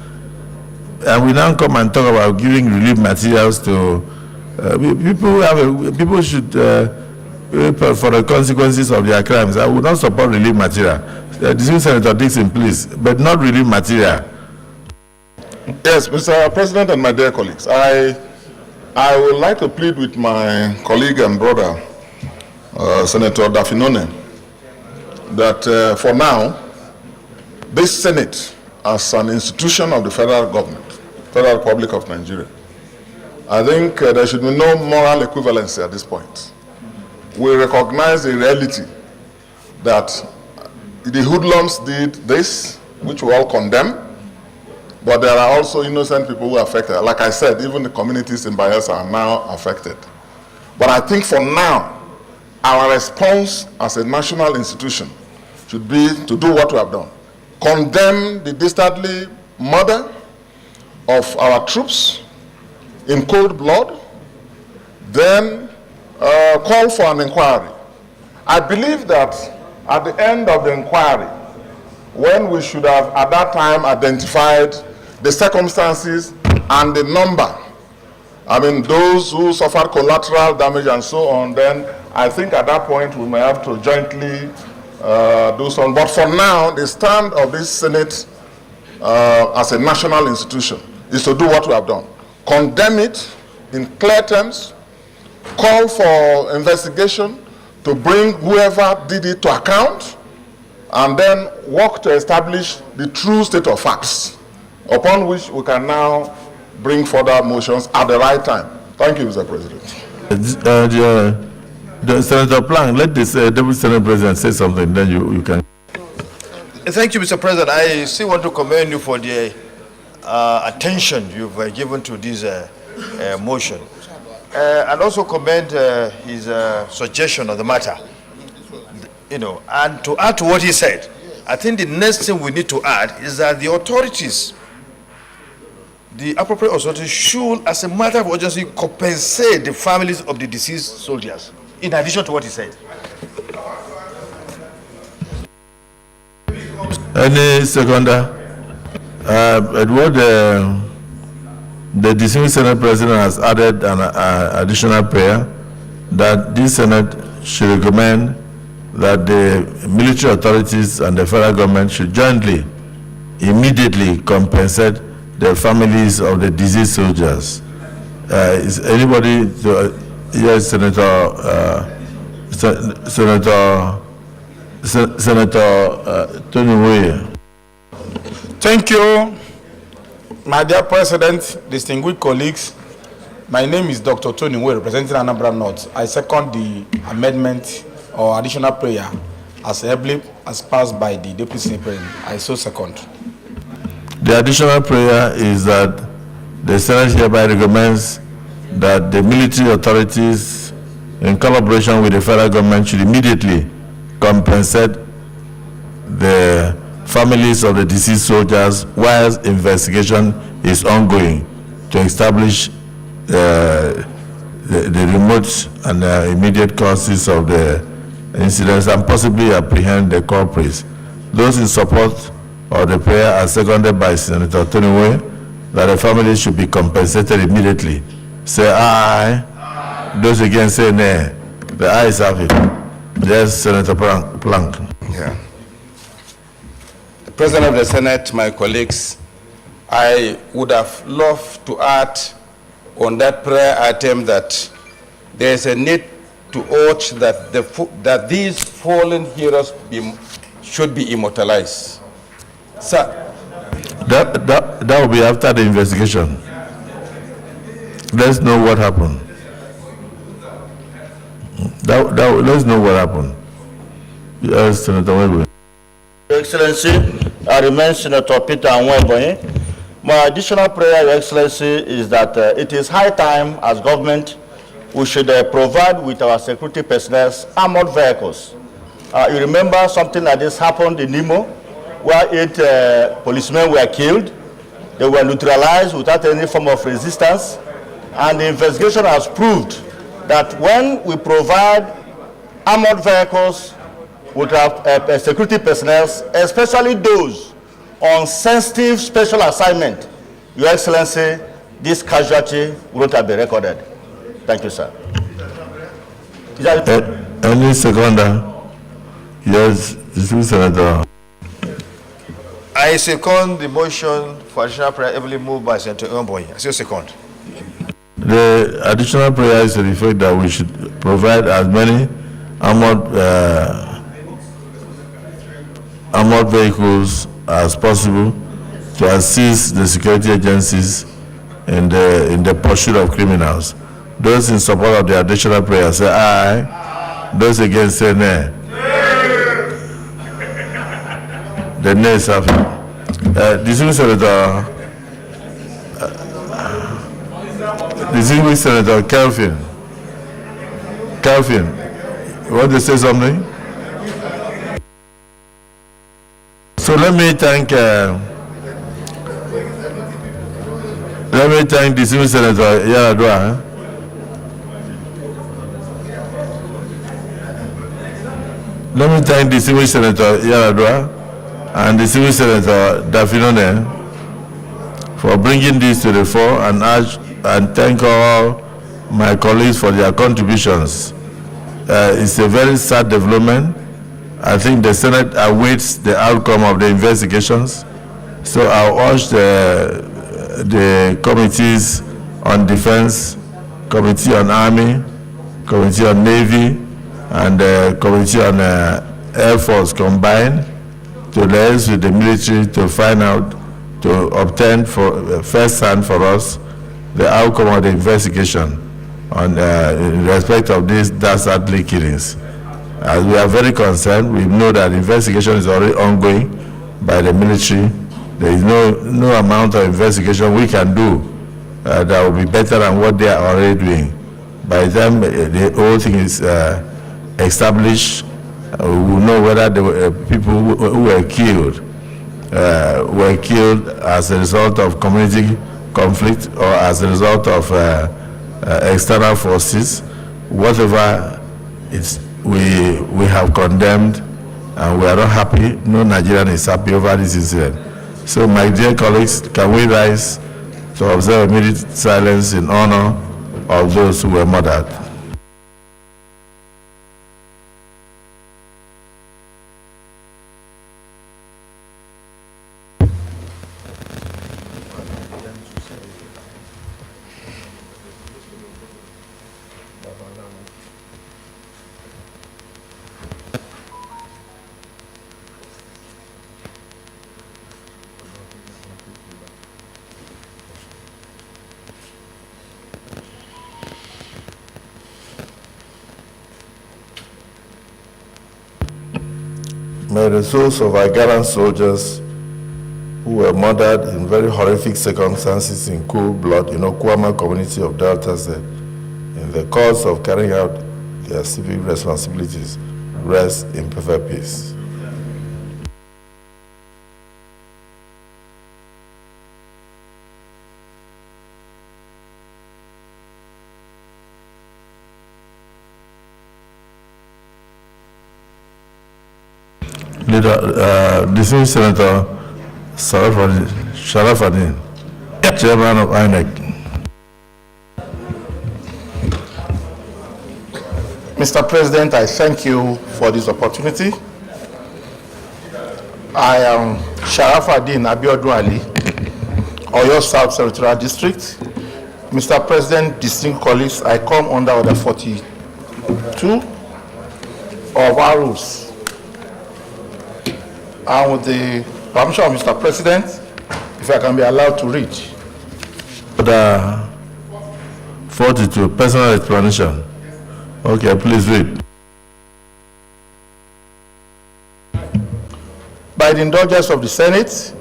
S1: and we now come and talk about giving relief materials to people should pay for the consequences of their crimes. I would not support relief material. Distinguished Senator Dixon, please, but not relief material.
S6: Yes, Mr. President and my dear colleagues, I would like to plead with my colleague and brother, Senator Dafinone, that for now, this Senate, as an institution of the federal government, Federal Republic of Nigeria, I think there should be no moral equivalency at this point. We recognize the reality that the hoodlums did this, which we all condemn, but there are also innocent people who are affected. Like I said, even the communities in Bayelsa are now affected. But I think for now, our response as a national institution should be to do what we have done. Condemn the dastardly murder of our troops in cold blood, then call for an inquiry. I believe that at the end of the inquiry, when we should have at that time identified the circumstances and the number, I mean those who suffered collateral damage and so on, then I think at that point we may have to jointly do something. But for now, the stand of this Senate as a national institution is to do what we have done. Condemn it in clear terms, call for investigation to bring whoever did it to account, and then work to establish the true state of facts, upon which we can now bring further motions at the right time. Thank you, Mr. President.
S1: Senator Plank, let this Deputy Senate President say something, then you can.
S7: Thank you, Mr. President. I still want to commend you for the attention you've given to this motion. And also commend his suggestion of the matter. You know, and to add to what he said, I think the next thing we need to add is that the authorities, the appropriate authorities should, as a matter of urgency, compensate the families of the deceased soldiers, in addition to what he said.
S1: Any seconder? What the distinguished Senate President has added an additional prayer that this Senate should recommend that the military authorities and the federal government should jointly, immediately compensate the families of the deceased soldiers. Is anybody, yes, Senator Tony Way.
S10: Thank you, my dear President, distinguished colleagues. My name is Dr. Tony Way, representing Anambra North. I second the amendment or additional prayer as passed by the Deputy Senate President. I so second.
S1: The additional prayer is that the Senate hereby recommends that the military authorities, in collaboration with the federal government, should immediately compensate the families of the deceased soldiers while investigation is ongoing to establish the remote and immediate causes of the incidents and possibly apprehend the culprits. Those in support of the prayer are seconded by Senator Tony Way that the families should be compensated immediately. Say aye. Aye. Those against say nay. The ayes have it. Yes, Senator Plank.
S11: Yeah. President of the Senate, my colleagues, I would have loved to add on that prayer item that there is a need to urge that that these fallen heroes should be immortalized. Sir,
S1: that will be after the investigation. Let's know what happened. Let's know what happened. Yes, Senator Webber.
S8: Your Excellency, I remain Senator Peter Anweboye. My additional prayer, Your Excellency, is that it is high time as government we should provide with our security personnel armored vehicles. You remember something like this happened in Nimo, where 8 policemen were killed. They were neutralized without any form of resistance. And the investigation has proved that when we provide armored vehicles
S12: would have security personnel, especially those on sensitive special assignment, Your Excellency, this casualty would not have been recorded. Thank you, sir.
S1: Any seconder? Yes, Distinguished Senator.
S7: I second the motion for additional prayer heavily moved by Senator Omboy. I say second.
S1: The additional prayer is to the effect that we should provide as many armored vehicles as possible to assist the security agencies in the pursuit of criminals. Those in support of the additional prayer say aye. Those against say nay. The nays have it. Distinguished Senator. Distinguished Senator Kelvin, you want to say something? So let me thank Distinguished Senator Yaradua. Let me thank Distinguished Senator Yaradua and Distinguished Senator Dafinone for bringing this to the fore and thank all my colleagues for their contributions. It's a very sad development. I think the Senate awaits the outcome of the investigations. So I urge the committees on defense, committee on army, committee on navy, and the committee on air force combined to liaise with the military to find out, to obtain for first hand for us the outcome of the investigation on in respect of these dastardly killings. As we are very concerned, we know that the investigation is already ongoing by the military. There is no amount of investigation we can do that will be better than what they are already doing. By the time the whole thing is established, we will know whether the people who were killed as a result of community conflict or as a result of external forces. Whatever we have condemned, and we are not happy. No Nigerian is happy over this incident. So my dear colleagues, can we rise to observe immediate silence in honor of those who were murdered? May the souls of our gallant soldiers who were murdered in very horrific circumstances in cool blood in Okuama community of Delta State in the course of carrying out their civic responsibilities rest in perfect peace. Distinguished Senator Sharafadin, Chairman of INEC.
S5: Mr. President, I thank you for this opportunity. I am Sharafaddin Abiodun Ali, Oyo South Senatorial District. Mr. President, distinguished colleagues, I come under Order 42 of our rules. And with the permission of Mr. President, if I can be allowed to read.
S1: Order 42, personal explanation. Okay, please read.
S5: By the indulgence of the Senate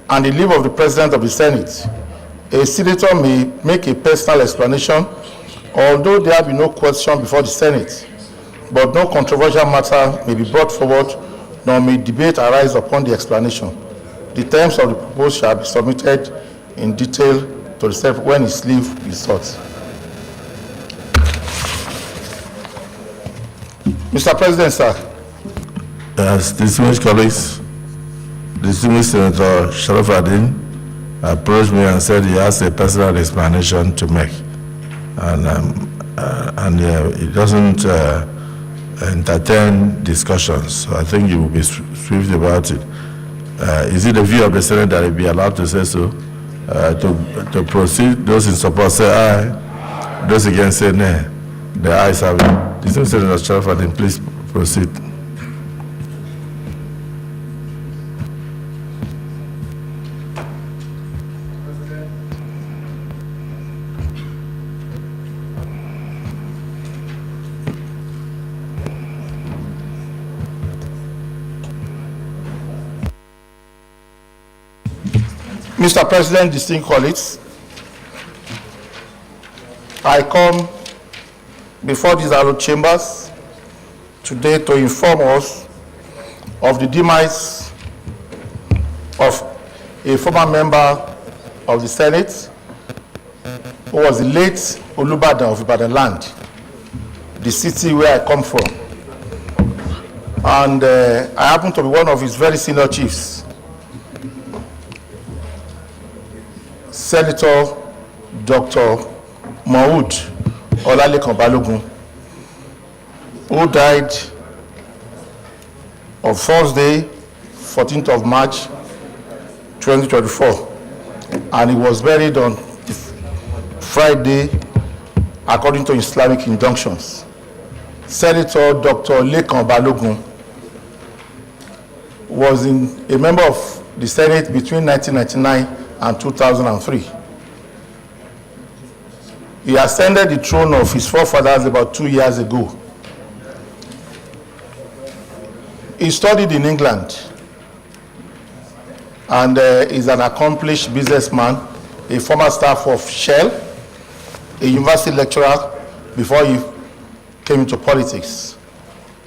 S5: and the leave of the President of the Senate, a senator may make a personal explanation, although there have been no question before the Senate, but no controversial matter may be brought forward, nor may debate arise upon the explanation. The terms of the proposal shall be submitted in detail to the Senate when its leave is sought. Mr. President, sir.
S1: As distinguished colleagues, distinguished Senator Sharafuddin approached me and said he has a personal explanation to make, and he doesn't entertain discussions. So I think he will be swift about it. Is it the view of the Senate that he be allowed to say so? To proceed, those in support say aye, those against say nay. The ayes have it. Distinguished Senator Sharafuddin, please proceed.
S5: Mr. President, distinguished colleagues, I come before these hallowed chambers today to inform us of the demise of a former member of the Senate who was the late Olubadan of Ibadan land, the city where I come from. And I happen to be one of his very senior chiefs, Senator Dr. Maud Olalekan Balogun, who died on Thursday, 14th of March, 2024, and he was buried on Friday according to Islamic injunctions. Senator Dr. Lekan Balogun was a member of the Senate between 1999 and 2003. He ascended the throne of his forefathers about 2 years ago. He studied in England and is an accomplished businessman, a former staff of Shell, a university lecturer before he came into politics.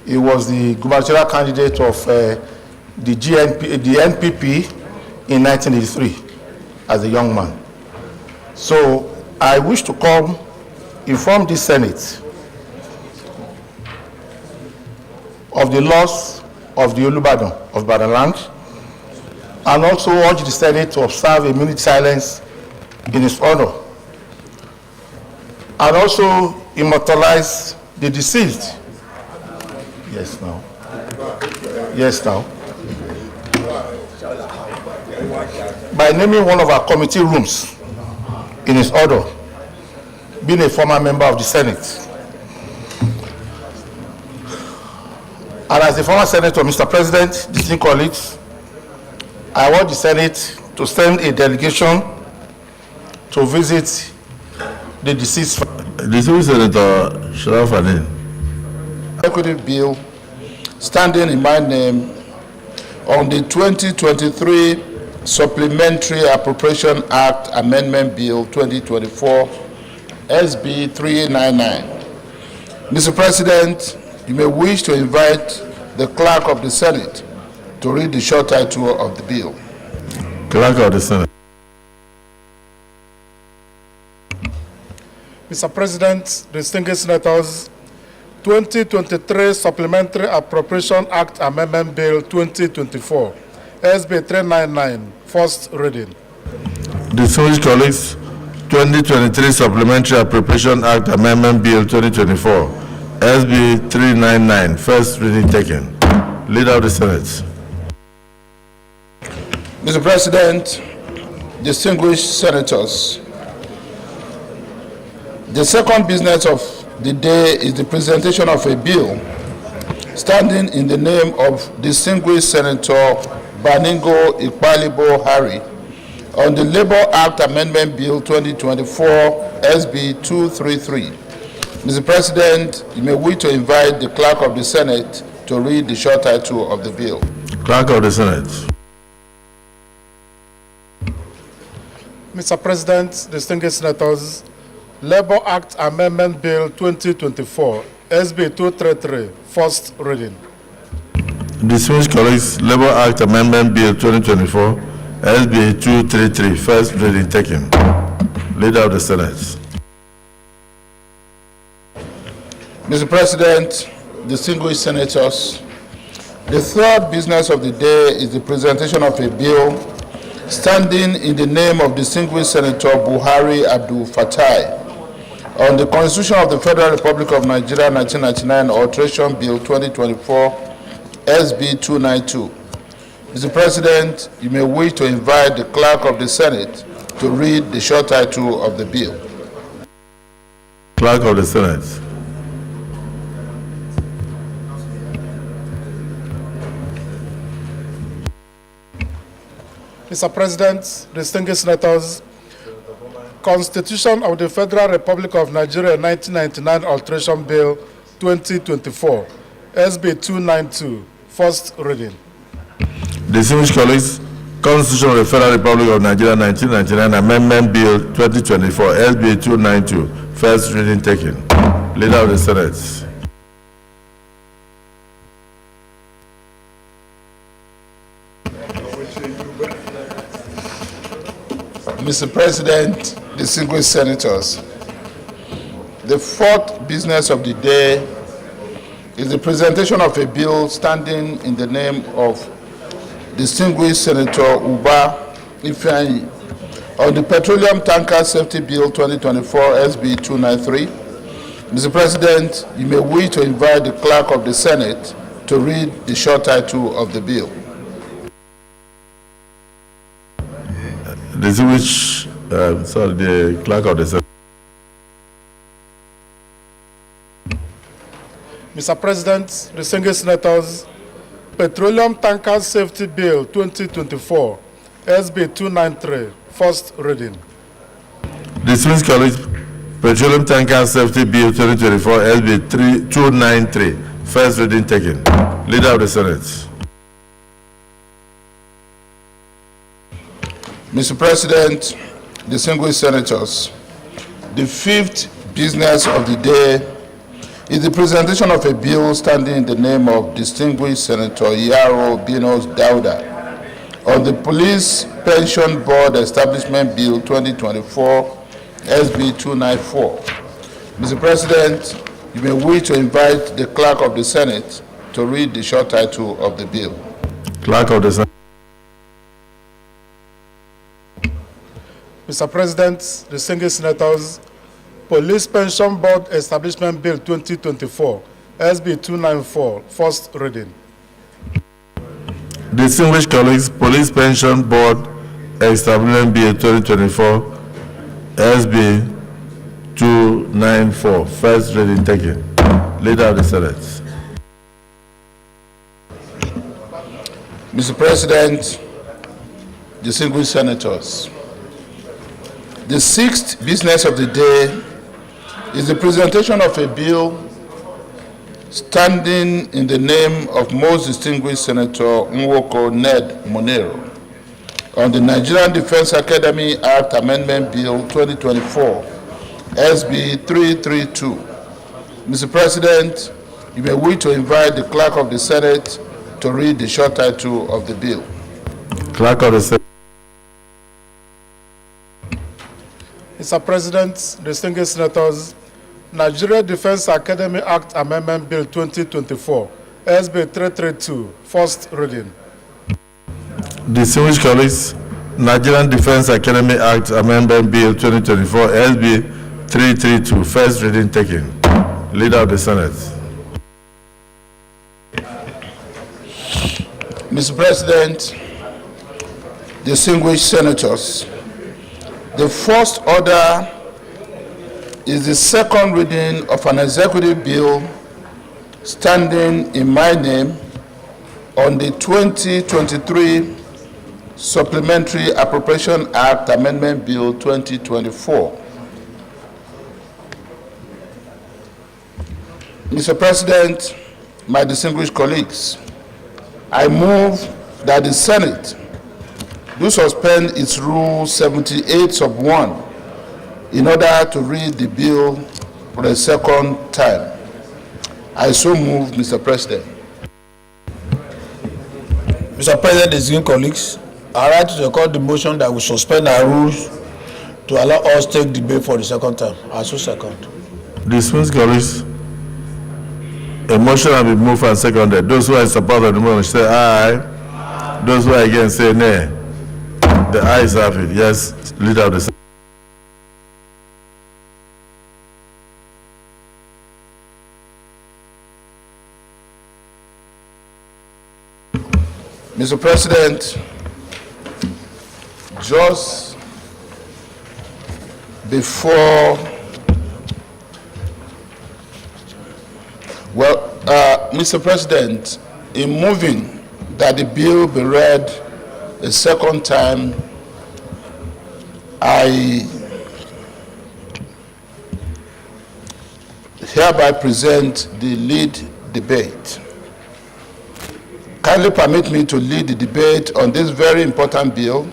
S5: He was the gubernatorial candidate of the NPP in 1983 as a young man. So I wish to come inform the Senate of the loss of the Olubadan of Ibadan land, and also urge the Senate to observe a minute silence in his honor, and also immortalize the deceased. Yes, now. Yes, now. By naming one of our committee rooms in his honor, being a former member of the Senate. And as a former senator, Mr. President, distinguished colleagues, I want the Senate to send a delegation to visit the deceased.
S1: Distinguished Senator Sharafuddin.
S13: Equity bill standing in my name on the 2023 Supplementary Appropriation Act Amendment Bill 2024 SB 399. Mr. President, you may wish to invite the Clerk of the Senate to read the short title of the bill.
S1: Clerk of the Senate.
S9: Mr. President, distinguished senators, 2023 Supplementary Appropriation Act Amendment Bill 2024, SB 399, first reading.
S1: Distinguished colleagues, 2023 Supplementary Appropriation Act Amendment Bill 2024, SB 399, first reading taken. Leader of the Senate.
S13: Mr. President, distinguished senators, the second business of the day is the presentation of a bill standing in the name of distinguished Senator Baningo Ikpalibo Harry on the Labor Act Amendment Bill 2024 SB 233. Mr. President, you may wish to invite the Clerk of the Senate to read the short title of the bill.
S1: Clerk of the Senate.
S9: Mr. President, distinguished senators, Labor Act Amendment Bill 2024, SB 233, first reading.
S1: Distinguished colleagues, Labor Act Amendment Bill 2024, SB 233, first reading taken. Leader of the Senate.
S13: Mr. President, distinguished senators, The third business of the day is the presentation of a bill standing in the name of distinguished Senator Buhari Abdul Fatai on the Constitution of the Federal Republic of Nigeria 1999 Alteration Bill 2024 SB 292. Mr. President, you may wish to invite the Clerk of the Senate to read the short title of the bill.
S1: Clerk of the Senate.
S9: Mr. President, distinguished senators, Constitution of the Federal Republic of Nigeria 1999 Alteration Bill 2024, SB 292, first reading.
S1: Distinguished colleagues, Constitution of the Federal Republic of Nigeria 1999 Amendment Bill 2024, SB 292, first reading taken. Leader of the Senate.
S13: Mr. President, distinguished senators, the fourth business of the day is the presentation of a bill standing in the name of distinguished Senator Uba Ifeanyi on the Petroleum Tanker Safety Bill 2024 SB 293. Mr. President, you may wish to invite the Clerk of the Senate to read the short title of the bill.
S1: Distinguished, the Clerk of the Senate.
S9: Mr. President, distinguished senators, Petroleum Tanker Safety Bill 2024, SB 293, first reading.
S1: Distinguished colleagues, Petroleum Tanker Safety Bill 2024, SB 293, first reading taken. Leader of the Senate.
S13: Mr. President, distinguished senators, the fifth business of the day is the presentation of a bill standing in the name of distinguished Senator Yaro Binos Dauda on the Police Pension Board Establishment Bill 2024 SB 294. Mr. President, you may wish to invite the Clerk of the Senate to read the short title of the bill.
S1: Clerk of the Senate.
S9: Mr. President, distinguished senators, Police Pension Board Establishment Bill 2024, SB 294, first reading.
S1: Distinguished colleagues, Police Pension Board Establishment Bill 2024, SB 294, first reading taken. Leader of the Senate.
S13: Mr. President, distinguished senators, the sixth business of the day is the presentation of a bill standing in the name of most distinguished Senator Nwoko Ned Monero on the Nigerian Defense Academy Act Amendment Bill 2024, SB 332. Mr. President, you may wish to invite the Clerk of the Senate to read the short title of the bill.
S1: Clerk of the Senate.
S9: Mr. President, distinguished senators, Nigeria Defense Academy Act Amendment Bill 2024, SB 332, first reading.
S1: Distinguished colleagues, Nigerian Defense Academy Act Amendment Bill 2024, SB 332, first reading taken. Leader of the Senate.
S13: Mr. President, distinguished senators, the first order is the second reading of an executive bill standing in my name on the 2023 Supplementary Appropriation Act Amendment Bill 2024. Mr. President, my distinguished colleagues, I move that the Senate do suspend its Rule 78 sub 1 in order to read the bill for the second time. I so move, Mr. President.
S10: Mr. President, distinguished colleagues, I write to record the motion that we suspend our rules to allow us to take debate for the second time. I so second.
S1: Distinguished colleagues, A motion has been moved and seconded. Those who are in support of the motion say aye. Those who are against say nay. The ayes have it. Yes, leader of the
S13: Mr. President, just before, Mr. President, in moving that the bill be read a second time, I hereby present the lead debate. Kindly permit me to lead the debate on this very important bill,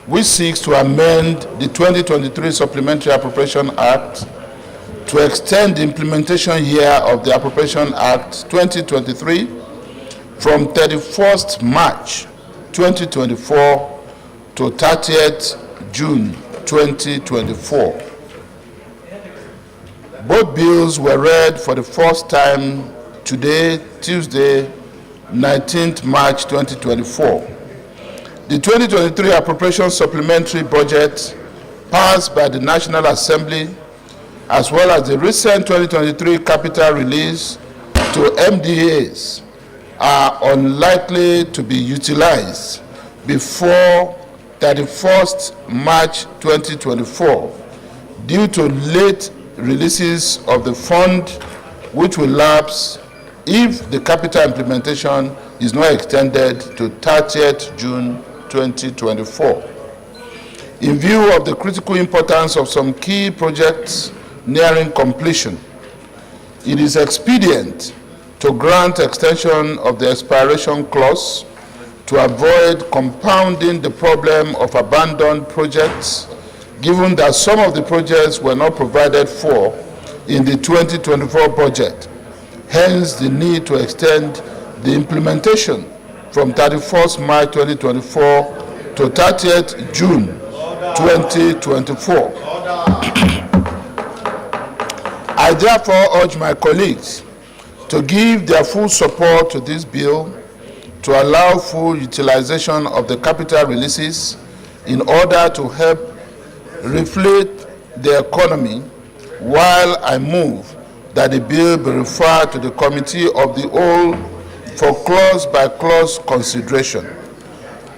S13: which seeks to amend the 2023 Supplementary Appropriation Act to extend the implementation year of the Appropriation Act 2023 from 31st March 2024 to 30th June 2024. Both bills were read for the first time today, Tuesday, 19th March 2024. The 2023 Appropriation Supplementary Budget passed by the National Assembly, as well as the recent 2023 capital release to MDAs, are unlikely to be utilized before 31st March 2024 due to late releases of the fund, which will lapse if the capital implementation is not extended to 30th June 2024. In view of the critical importance of some key projects nearing completion, it is expedient to grant extension of the expiration clause to avoid compounding the problem of abandoned projects, given that some of the projects were not provided for in the 2024 budget. Hence, the need to extend the implementation from 31st March 2024 to 30th June 2024. I therefore urge my colleagues to give their full support to this bill to allow full utilization of the capital releases in order to help reflate the economy, while I move that the bill be referred to the Committee of the Whole for clause-by-clause consideration.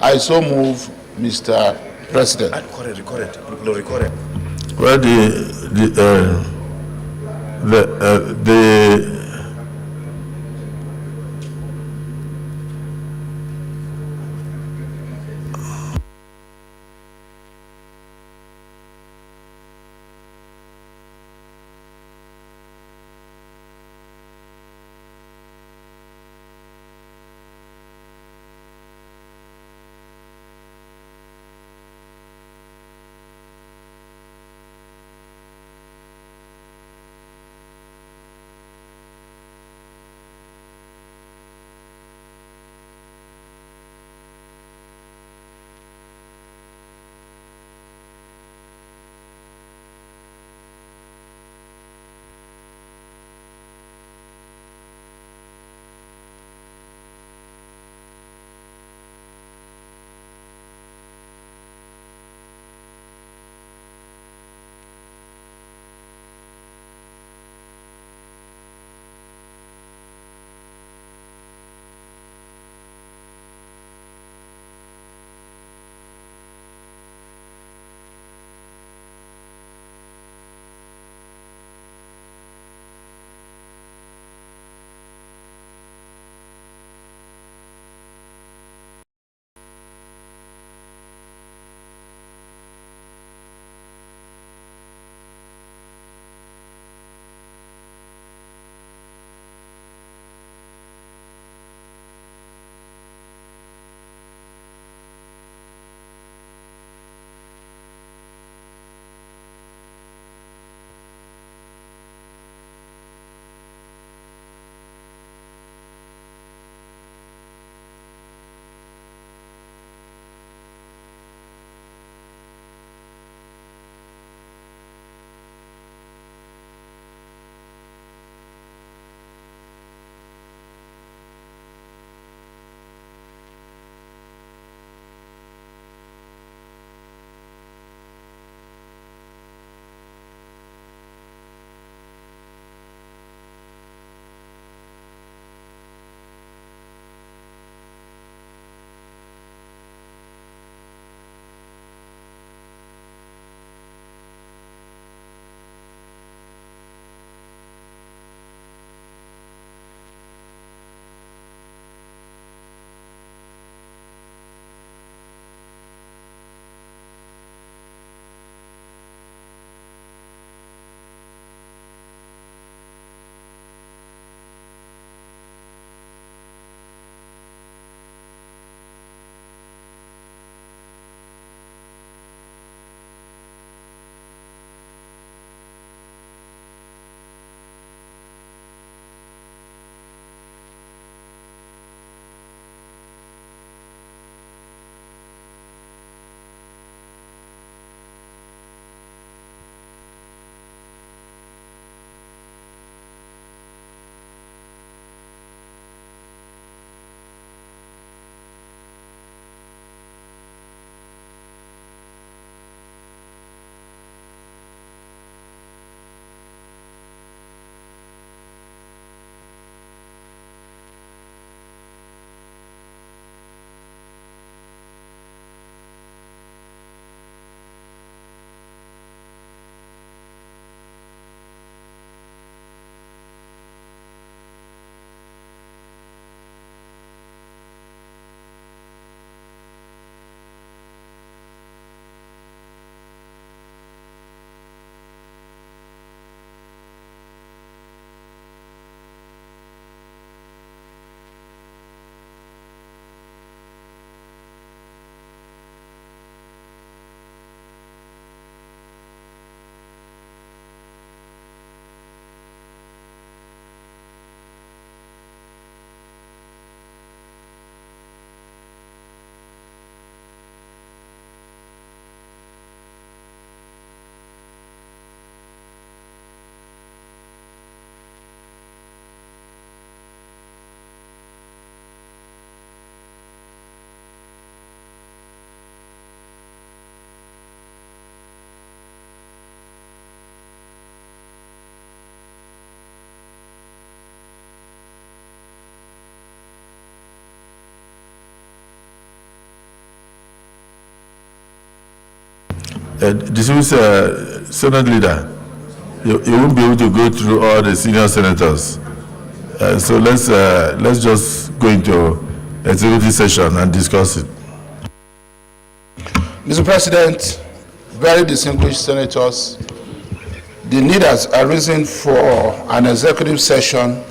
S13: I so move, Mr. President.
S7: Record it.
S1: well, the distinguished Senate leader, you won't be able to go through all the senior senators. So let's just go into executive session and discuss it.
S13: Mr. President, very distinguished senators, the need has arisen for an executive session,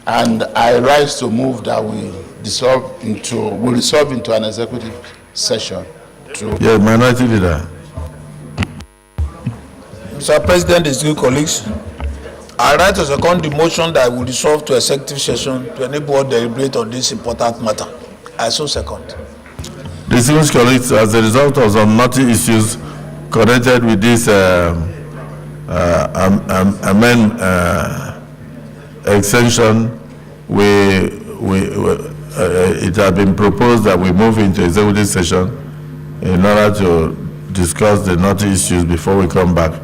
S13: and I rise to move that we resolve into an executive session.
S1: Yeah, Minority Leader.
S10: Mr. President, distinguished colleagues, I write to second the motion that will resolve to executive session to enable us to deliberate on this important matter. I so second.
S1: Distinguished colleagues, as a result of some knotty issues connected with this extension, it has been proposed that we move into executive session in order to discuss the knotty issues before we come back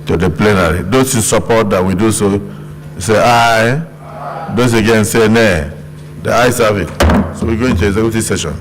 S1: to the plenary. Those who support that we do so, say aye. Those against say nay. The ayes have it. So we go into executive session.